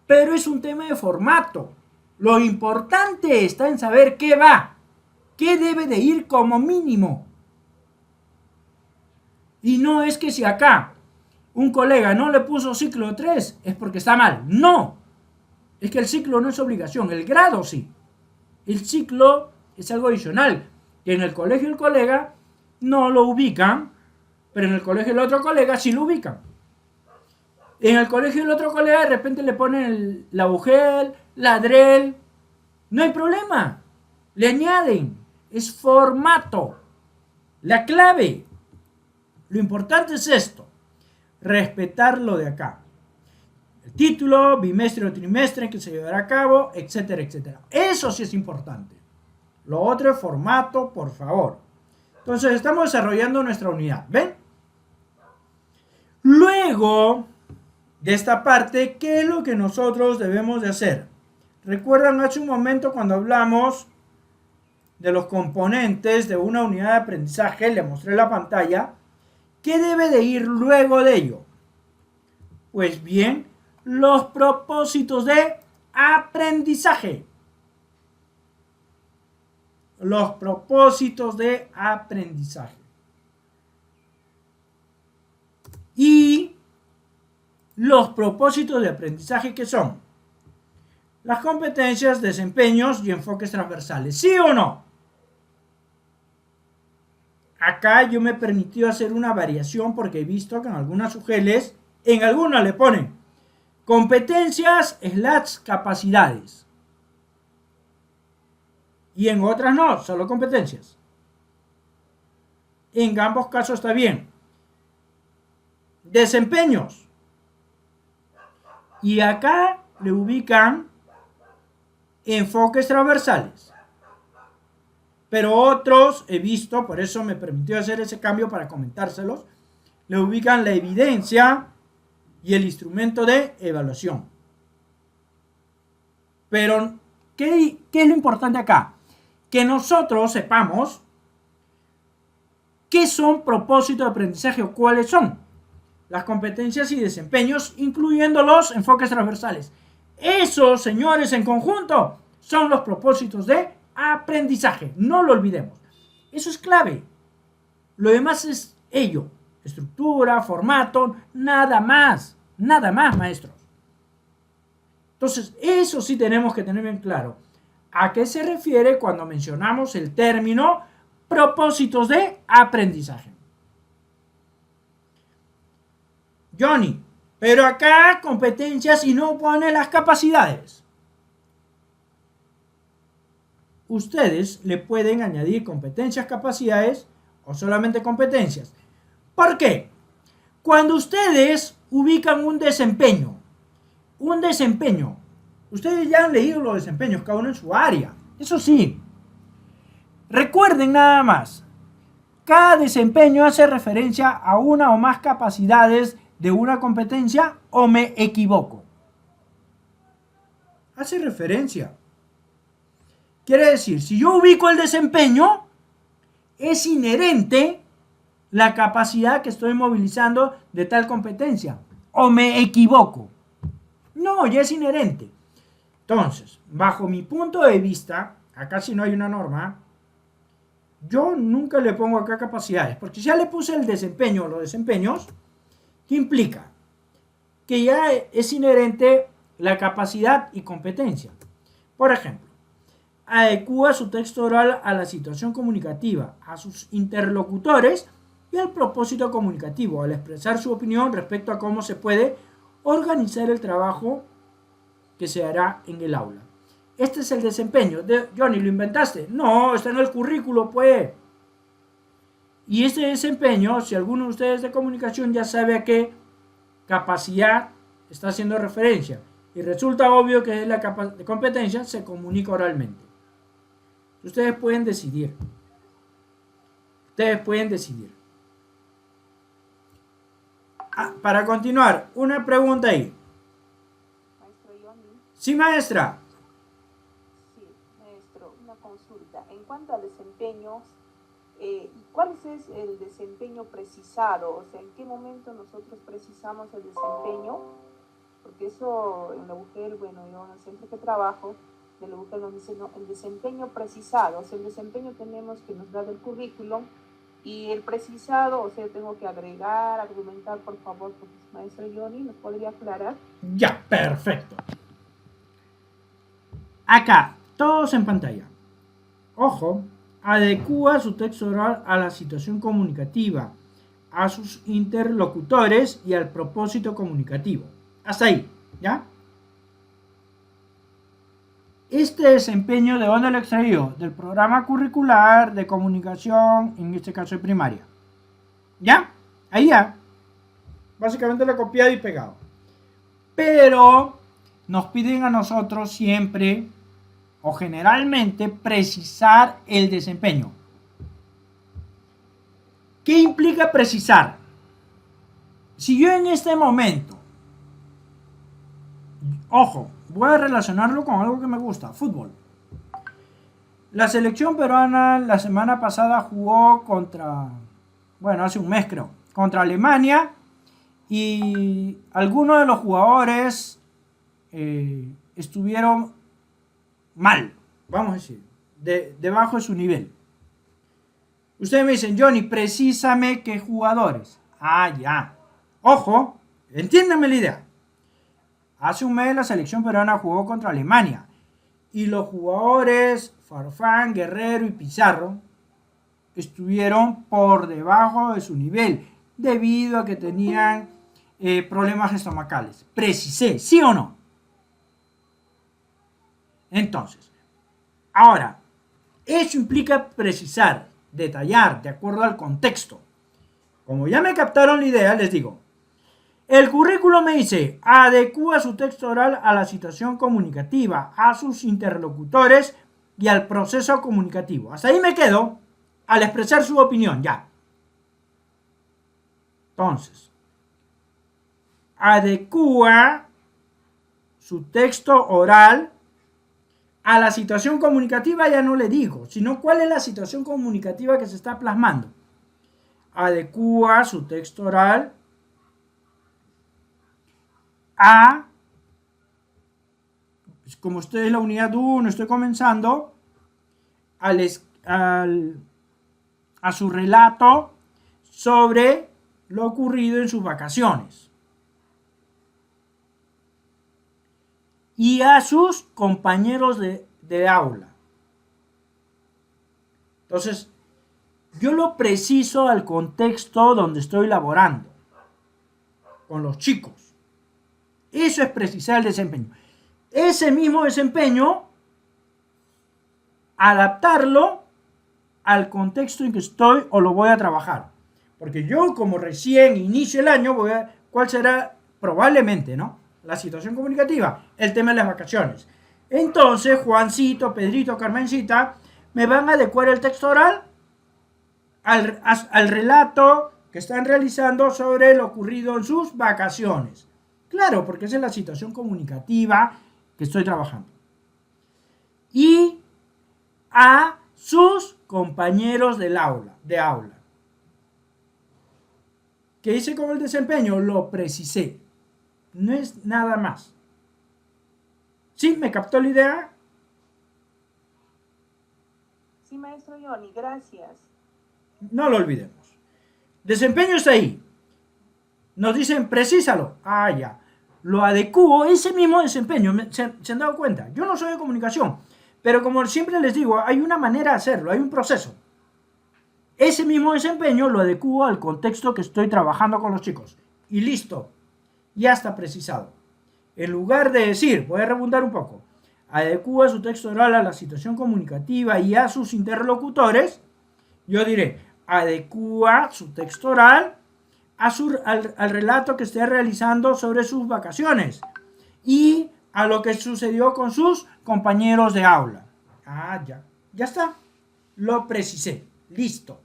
Pero es un tema de formato. Lo importante está en saber qué va, qué debe de ir como mínimo. Y no es que si acá un colega no le puso ciclo 3 es porque está mal. No. Es que el ciclo no es obligación, el grado sí. El ciclo es algo adicional, que en el colegio el colega no lo ubican, pero en el colegio el otro colega sí lo ubican. En el colegio el otro colega de repente le ponen la UGEL, la DREL, no hay problema, le añaden, es formato. La clave, lo importante es esto, respetar lo de acá. El título, bimestre o trimestre en que se llevará a cabo, etcétera, etcétera. Eso sí es importante. Lo otro es formato, por favor. Entonces estamos desarrollando nuestra unidad, ¿ven? Luego de esta parte, ¿qué es lo que nosotros debemos de hacer? ¿Recuerdan hace un momento cuando hablamos de los componentes de una unidad de aprendizaje? Le mostré la pantalla. ¿Qué debe de ir luego de ello? Pues bien, los propósitos de aprendizaje. los propósitos de aprendizaje. Y los propósitos de aprendizaje, ¿qué son? Las competencias, desempeños y enfoques transversales. ¿Sí o no? Acá yo me he permitido hacer una variación porque he visto que en algunas UGELs, en algunas le ponen competencias / capacidades. Y en otras no, solo competencias. En ambos casos está bien. Desempeños. Y acá le ubican enfoques transversales. Pero otros he visto, por eso me permitió hacer ese cambio para comentárselos, le ubican la evidencia y el instrumento de evaluación. Pero, ¿qué es lo importante acá? Que nosotros sepamos qué son propósitos de aprendizaje o cuáles son las competencias y desempeños, incluyendo los enfoques transversales. Esos, señores, en conjunto, son los propósitos de aprendizaje. No lo olvidemos. Eso es clave. Lo demás es ello. Estructura, formato, nada más. Nada más, maestros. Entonces, eso sí tenemos que tener bien claro. ¿A qué se refiere cuando mencionamos el término propósitos de aprendizaje? Johnny, pero acá competencias y no pone las capacidades. Ustedes le pueden añadir competencias, capacidades o solamente competencias. ¿Por qué? Cuando ustedes ubican un desempeño, ustedes ya han leído los desempeños, cada uno en su área. Eso sí, recuerden nada más, cada desempeño hace referencia a una o más capacidades de una competencia, o me equivoco. Hace referencia. Quiere decir, si yo ubico el desempeño, es inherente la capacidad que estoy movilizando de tal competencia, o me equivoco. No, ya es inherente. Entonces, bajo mi punto de vista, acá si no hay una norma, yo nunca le pongo acá capacidades, porque ya le puse el desempeño o los desempeños. ¿Qué implica? Que ya es inherente la capacidad y competencia. Por ejemplo, adecúa su texto oral a la situación comunicativa, a sus interlocutores y al propósito comunicativo, al expresar su opinión respecto a cómo se puede organizar el trabajo que se hará en el aula. Este es el desempeño. Johnny, ¿lo inventaste? No, está en el currículo, pues. Y este desempeño, si alguno de ustedes de comunicación ya sabe a qué capacidad está haciendo referencia y resulta obvio que es la competencia, se comunica oralmente. Ustedes pueden decidir. Para continuar, una pregunta ahí. Maestro Johnny. Sí, maestra. Sí, maestro, una consulta. En cuanto a desempeños, ¿cuál es el desempeño precisado? O sea, ¿en qué momento nosotros precisamos el desempeño? Porque eso en la UGEL, bueno, yo en el centro que trabajo, de la UGEL nos dice, no, el desempeño precisado. O sea, el desempeño tenemos que nos da del currículum y el precisado, o sea, tengo que agregar, argumentar, por favor, porque maestro Johnny nos podría aclarar. Ya, perfecto. Acá, todos en pantalla. Ojo. Adecúa su texto oral a la situación comunicativa, a sus interlocutores y al propósito comunicativo. Hasta ahí, ¿ya? Este desempeño, ¿de dónde lo he extraído? Del programa curricular de comunicación, en este caso de primaria. ¿Ya? Ahí ya. Básicamente lo he copiado y pegado. Pero nos piden a nosotros siempre, o generalmente, precisar el desempeño. ¿Qué implica precisar? Si yo en este momento, ojo, voy a relacionarlo con algo que me gusta, fútbol. La selección peruana la semana pasada jugó hace un mes creo, contra Alemania, y algunos de los jugadores estuvieron mal, vamos a decir, debajo de su nivel. Ustedes me dicen, Johnny, precisame qué jugadores. Ah, ya. Ojo, entiéndanme la idea. Hace un mes la selección peruana jugó contra Alemania y los jugadores Farfán, Guerrero y Pizarro estuvieron por debajo de su nivel debido a que tenían problemas estomacales. Precisé, ¿sí o no? Entonces, ahora, eso implica precisar, detallar de acuerdo al contexto. Como ya me captaron la idea, les digo, el currículo me dice, adecúa su texto oral a la situación comunicativa, a sus interlocutores y al proceso comunicativo. Hasta ahí me quedo al expresar su opinión, ya. Entonces, adecúa su texto oral a la situación comunicativa, ya no le digo, sino cuál es la situación comunicativa que se está plasmando. Adecúa su texto oral a, como estoy en la unidad 1, estoy comenzando, a su relato sobre lo ocurrido en sus vacaciones. Y a sus compañeros de aula. Entonces, yo lo preciso al contexto donde estoy laborando, con los chicos. Eso es precisar el desempeño. Ese mismo desempeño, adaptarlo al contexto en que estoy o lo voy a trabajar. Porque yo, como recién inicio el año, ¿cuál será probablemente, no? La situación comunicativa, el tema de las vacaciones. Entonces, Juancito, Pedrito, Carmencita, me van a adecuar el texto oral al relato que están realizando sobre lo ocurrido en sus vacaciones. Claro, porque esa es la situación comunicativa que estoy trabajando. Y a sus compañeros de aula. ¿Qué hice con el desempeño? Lo precisé. No es nada más. ¿Sí? ¿Me captó la idea? Sí, maestro Johnny, gracias. No lo olvidemos. Desempeño está ahí. Nos dicen, precísalo. Ah, ya. Lo adecuo, ese mismo desempeño. ¿Se han dado cuenta? Yo no soy de comunicación, pero como siempre les digo, hay una manera de hacerlo, hay un proceso. Ese mismo desempeño lo adecuo al contexto que estoy trabajando con los chicos. Y listo. Ya está precisado. En lugar de decir, voy a rebundar un poco, adecúa su texto oral a la situación comunicativa y a sus interlocutores, yo diré, adecúa su texto oral al relato que esté realizando sobre sus vacaciones y a lo que sucedió con sus compañeros de aula. Ah, ya está. Lo precisé. Listo.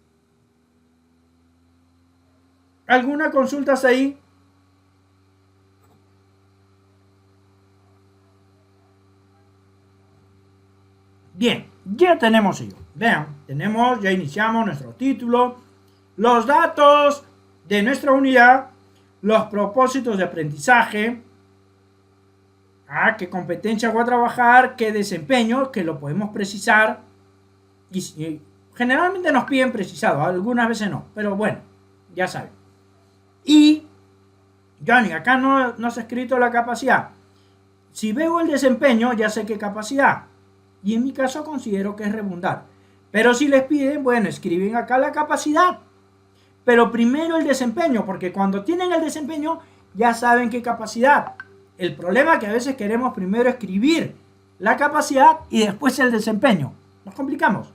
¿Alguna consulta hasta ahí? Bien, ya tenemos ello. Vean, ya iniciamos nuestro título, los datos de nuestra unidad, los propósitos de aprendizaje, qué competencia voy a trabajar, qué desempeño, que lo podemos precisar. Y generalmente nos piden precisado, algunas veces no, pero bueno, ya saben. Y, Johnny, acá no se ha escrito la capacidad. Si veo el desempeño, ya sé qué capacidad. Y en mi caso considero que es redundar. Pero si les piden, bueno, escriben acá la capacidad. Pero primero el desempeño, porque cuando tienen el desempeño ya saben qué capacidad. El problema es que a veces queremos primero escribir la capacidad y después el desempeño. Nos complicamos.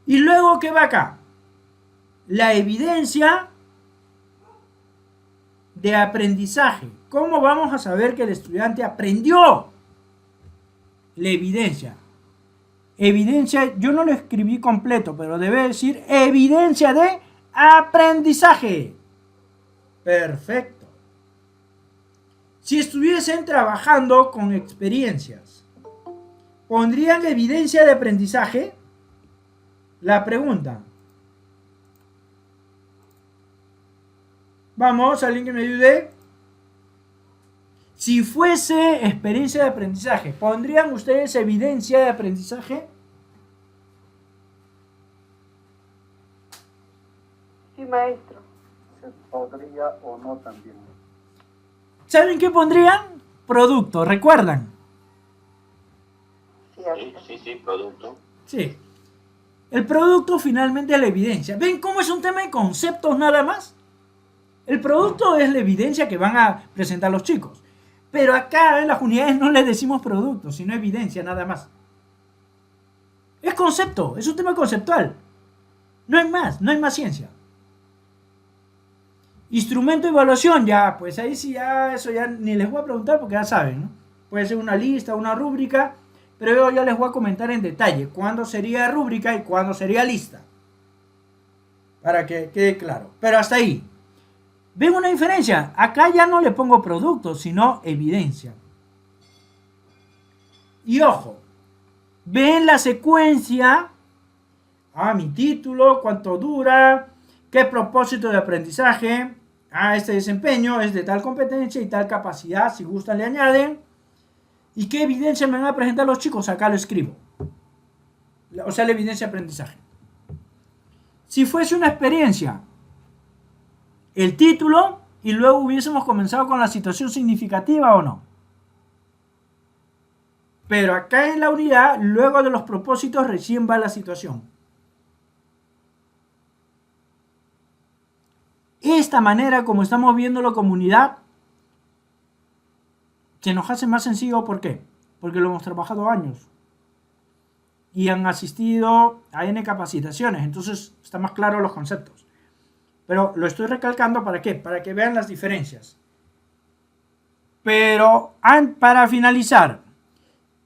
Y luego, ¿qué va acá? La evidencia de aprendizaje. ¿Cómo vamos a saber que el estudiante aprendió? La evidencia. Evidencia, yo no lo escribí completo, pero debe decir evidencia de aprendizaje. Perfecto. Si estuviesen trabajando con experiencias, ¿pondrían evidencia de aprendizaje? La pregunta. Vamos, alguien que me ayude. Si fuese experiencia de aprendizaje, ¿pondrían ustedes evidencia de aprendizaje? Sí, maestro. Se podría o no también. ¿Saben qué pondrían? Producto, ¿recuerdan? Cierto. Sí, producto. Sí. El producto finalmente es la evidencia. ¿Ven cómo es un tema de conceptos nada más? El producto es la evidencia que van a presentar los chicos. Pero acá en las unidades no les decimos producto, sino evidencia nada más. Es concepto, es un tema conceptual. No hay más, no hay más ciencia. Instrumento de evaluación, ya, pues ahí sí, ya, eso ya ni les voy a preguntar porque ya saben, ¿no? Puede ser una lista, una rúbrica, pero yo ya les voy a comentar en detalle cuándo sería rúbrica y cuándo sería lista. Para que quede claro. Pero hasta ahí. ¿Ven una diferencia? Acá ya no le pongo producto, sino evidencia. Y ojo, ven la secuencia. Mi título, cuánto dura, qué propósito de aprendizaje. Este desempeño es de tal competencia y tal capacidad, si gustan le añaden. ¿Y qué evidencia me van a presentar los chicos? Acá lo escribo. O sea, la evidencia de aprendizaje. Si fuese una experiencia, el título y luego hubiésemos comenzado con la situación significativa o no. Pero acá en la unidad, luego de los propósitos, recién va la situación. Esta manera, como estamos viéndolo como unidad, se nos hace más sencillo. ¿Por qué? Porque lo hemos trabajado años. Y han asistido a N capacitaciones. Entonces, están más claros los conceptos. Pero lo estoy recalcando, ¿para qué? Para que vean las diferencias. Pero, para finalizar,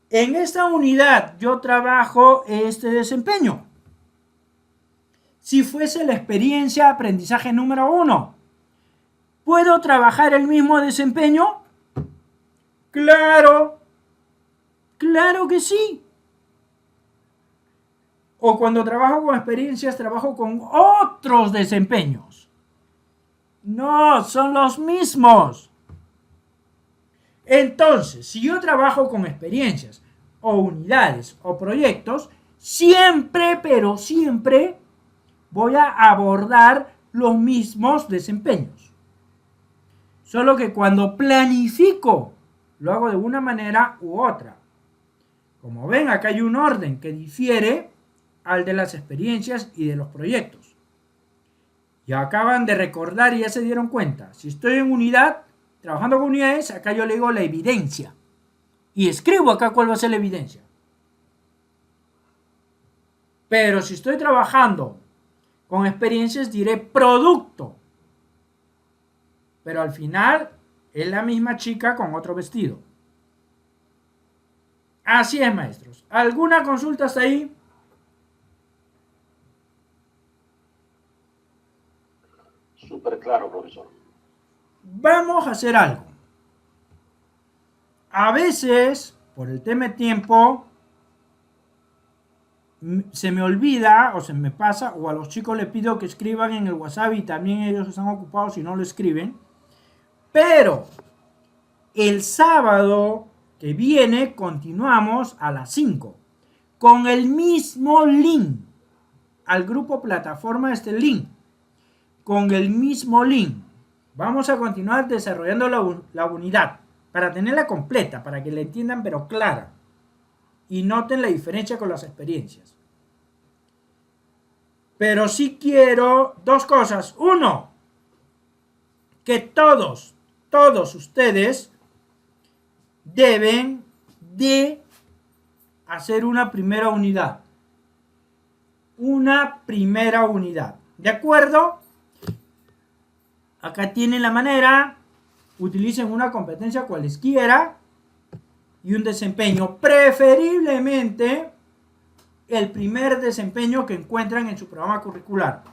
en esta unidad yo trabajo este desempeño. Si fuese la experiencia aprendizaje número 1, ¿puedo trabajar el mismo desempeño? Claro, claro que sí. O cuando trabajo con experiencias, trabajo con otros desempeños. No, son los mismos. Entonces, si yo trabajo con experiencias, o unidades, o proyectos, siempre, pero siempre, voy a abordar los mismos desempeños. Solo que cuando planifico, lo hago de una manera u otra. Como ven, acá hay un orden que difiere al de las experiencias y de los proyectos. Y acaban de recordar y ya se dieron cuenta. Si estoy en unidad, trabajando con unidades, acá yo le digo la evidencia. Y escribo acá cuál va a ser la evidencia. Pero si estoy trabajando con experiencias, diré producto. Pero al final es la misma chica con otro vestido. Así es, maestros. ¿Alguna consulta hasta ahí? Súper claro, profesor. Vamos a hacer algo. A veces, por el tema de tiempo, se me olvida o se me pasa, o a los chicos les pido que escriban en el WhatsApp y también ellos están ocupados si no lo escriben. Pero el sábado que viene continuamos a las 5 con el mismo link al grupo plataforma, este link, con el mismo link. Vamos a continuar desarrollando la unidad para tenerla completa, para que la entiendan pero clara y noten la diferencia con las experiencias. Pero sí quiero dos cosas. Uno, que todos ustedes deben de hacer una primera unidad. Una primera unidad. ¿De acuerdo? Acá tienen la manera. Utilicen una competencia cualesquiera y un desempeño. Preferiblemente el primer desempeño que encuentran en su programa curricular.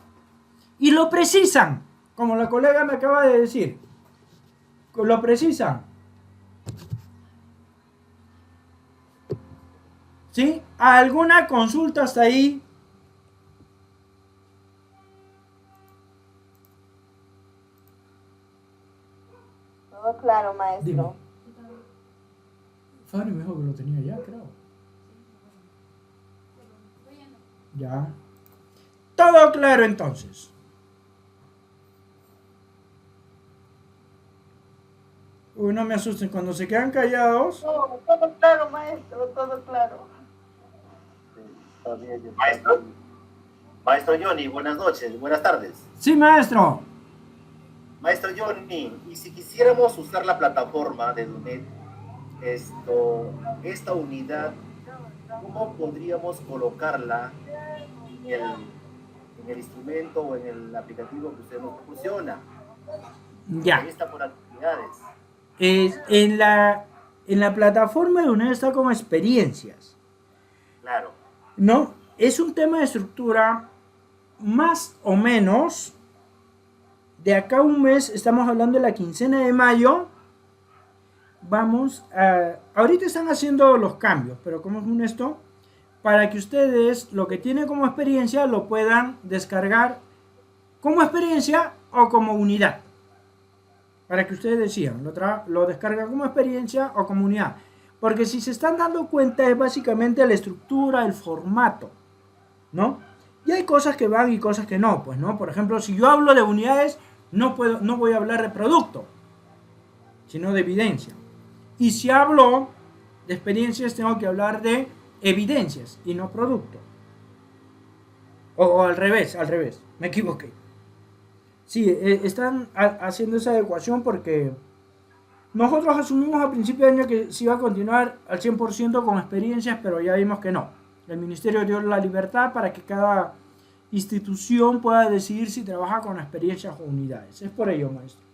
Y lo precisan, como la colega me acaba de decir. Lo precisan. ¿Sí? ¿Alguna consulta hasta ahí? Todo claro, maestro. Dime. Fanny me dijo que lo tenía ya, creo. Ya. Todo claro entonces. Uy, no me asusten, cuando se quedan callados. No, todo claro, maestro, todo claro. Está bien, está Maestro. bien. Maestro Johnny, buenas noches, buenas tardes. Sí, maestro. Maestro Johnny, y si quisiéramos usar la plataforma de DUNET, esta unidad, ¿cómo podríamos colocarla en el instrumento o en el aplicativo que usted nos proporciona? Ya. Ahí está por actividades. En la plataforma de UNED está como experiencias. Claro. ¿No? Es un tema de estructura más o menos. De acá a un mes, estamos hablando de la quincena de mayo. Ahorita están haciendo los cambios, pero ¿cómo es esto? Para que ustedes lo que tienen como experiencia lo puedan descargar como experiencia o como unidad. Para que ustedes decidan, lo descargan como experiencia o como unidad. Porque si se están dando cuenta es básicamente la estructura, el formato, ¿no? Y hay cosas que van y cosas que no, pues, ¿no? Por ejemplo, si yo hablo de unidades, no voy a hablar de producto, sino de evidencia. Y si hablo de experiencias, tengo que hablar de evidencias y no producto. O al revés, me equivoqué. Sí, están haciendo esa adecuación porque nosotros asumimos a principio de año que se iba a continuar al 100% con experiencias, pero ya vimos que no. El ministerio dio la libertad para que cada institución pueda decidir si trabaja con experiencias o unidades. Es por ello, maestro.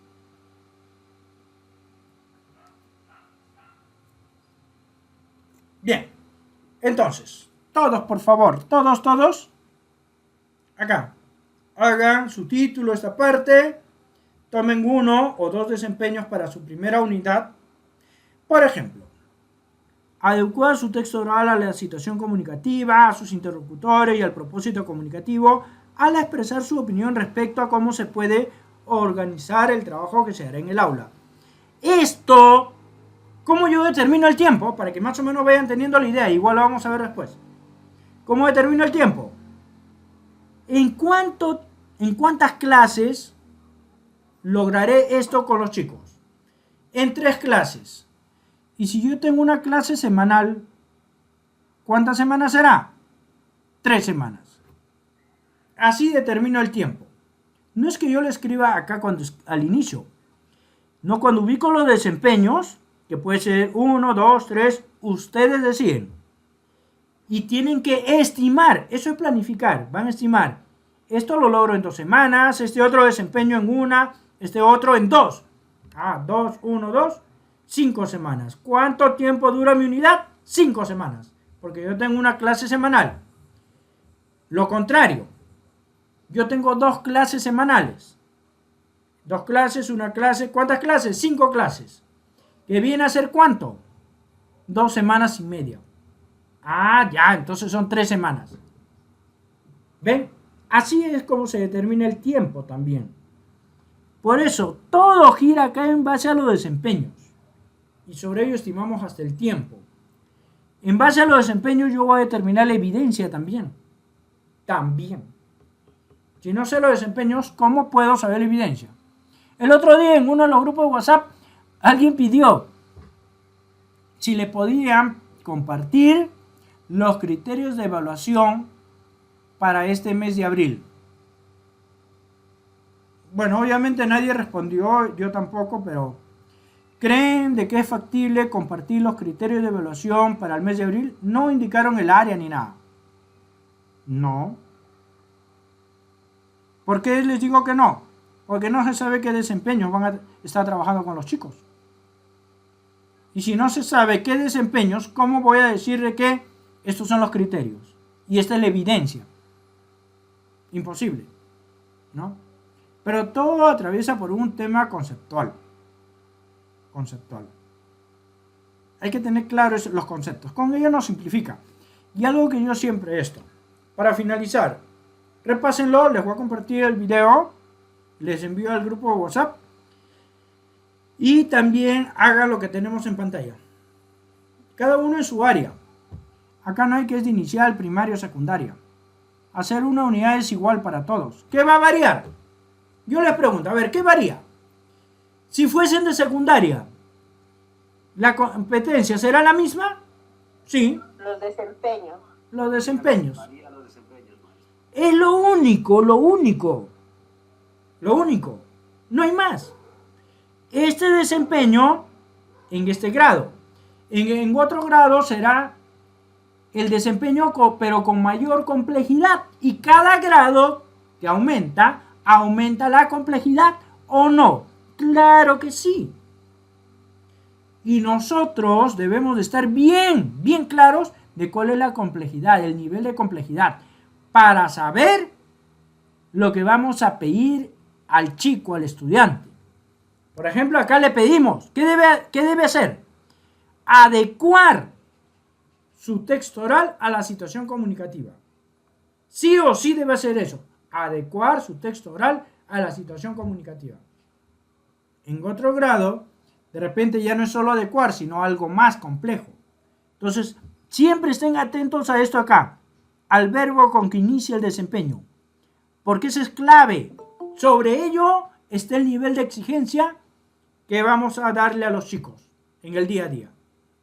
Bien, entonces, todos, por favor, todos, acá, hagan su título, esta parte, tomen 1 o 2 desempeños para su primera unidad. Por ejemplo, adecuar su texto oral a la situación comunicativa, a sus interlocutores y al propósito comunicativo, al expresar su opinión respecto a cómo se puede organizar el trabajo que se hará en el aula. Esto, ¿cómo yo determino el tiempo? Para que más o menos vayan teniendo la idea, igual lo vamos a ver después. ¿Cómo determino el tiempo? ¿En cuántas clases lograré esto con los chicos? En 3 clases. Y si yo tengo una clase semanal, ¿cuántas semanas será? 3 semanas. Así determino el tiempo. No es que yo le escriba acá al inicio. No, cuando ubico los desempeños, que puede ser 1, 2, 3, ustedes deciden. Y tienen que estimar, eso es planificar, van a estimar. Esto lo logro en 2 semanas, este otro desempeño en 1, este otro en 2. 2, 1, 2, 5 semanas. ¿Cuánto tiempo dura mi unidad? 5 semanas, porque yo tengo una clase semanal. Lo contrario, yo tengo 2 clases semanales. 2 clases, una clase, ¿cuántas clases? 5 clases. ¿Que viene a ser cuánto? 2 semanas y media. Ya, entonces son 3 semanas. ¿Ven? Así es como se determina el tiempo también. Por eso, todo gira acá en base a los desempeños. Y sobre ello estimamos hasta el tiempo. En base a los desempeños yo voy a determinar la evidencia también. Si no sé los desempeños, ¿cómo puedo saber la evidencia? El otro día en uno de los grupos de WhatsApp, alguien pidió si le podían compartir los criterios de evaluación para este mes de abril. Bueno, obviamente nadie respondió, yo tampoco, pero ¿creen de que es factible compartir los criterios de evaluación para el mes de abril? No indicaron el área ni nada. No. ¿Por qué les digo que no? Porque no se sabe qué desempeños van a estar trabajando con los chicos. Y si no se sabe qué desempeños, ¿cómo voy a decir de que estos son los criterios? Y esta es la evidencia. Imposible, ¿no? Pero todo atraviesa por un tema conceptual. Hay que tener claros los conceptos. Con ello no simplifica. Y algo que yo siempre para finalizar, repásenlo, les voy a compartir el video, les envío al grupo de WhatsApp y también hagan lo que tenemos en pantalla. cada uno en su área. Acá no hay que es de inicial, primaria o secundaria. Hacer una unidad es igual para todos. ¿Qué va a variar? Yo les pregunto, a ver, ¿qué varía? Si fuesen de secundaria, ¿la competencia será la misma? Sí. Los desempeños. Los desempeños. Es lo único. No hay más. Este desempeño en este grado. En otro grado será el desempeño, pero con mayor complejidad. Y cada grado que aumenta la complejidad o no. Claro que sí. Y nosotros debemos de estar bien claros de cuál es la complejidad, el nivel de complejidad, para saber lo que vamos a pedir al chico, al estudiante. Por ejemplo, acá le pedimos, ¿qué debe hacer? Adecuar su texto oral a la situación comunicativa. Sí o sí debe hacer eso, adecuar su texto oral a la situación comunicativa. En otro grado, de repente ya no es solo adecuar, sino algo más complejo. Entonces, siempre estén atentos a esto acá, al verbo con que inicia el desempeño, porque eso es clave. Sobre ello está el nivel de exigencia que vamos a darle a los chicos en el día a día.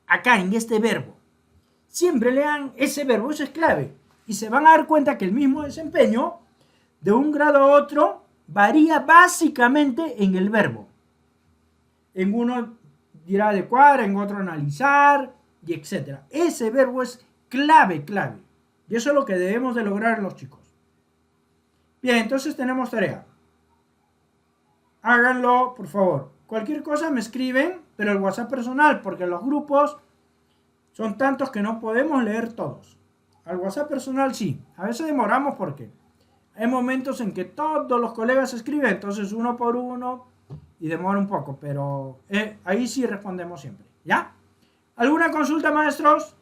Acá, en este verbo. Siempre lean ese verbo, eso es clave. Y se van a dar cuenta que el mismo desempeño, de un grado a otro, varía básicamente en el verbo. En uno dirá adecuar, en otro analizar, y etc. Ese verbo es clave. Y eso es lo que debemos de lograr los chicos. Bien, entonces tenemos tarea. Háganlo, por favor. Cualquier cosa me escriben, pero el WhatsApp personal, porque los grupos son tantos que no podemos leer todos. Al WhatsApp personal sí. A veces demoramos porque hay momentos en que todos los colegas escriben, entonces uno por uno, y demora un poco, pero ahí sí respondemos siempre. ¿Ya? ¿Alguna consulta, maestros?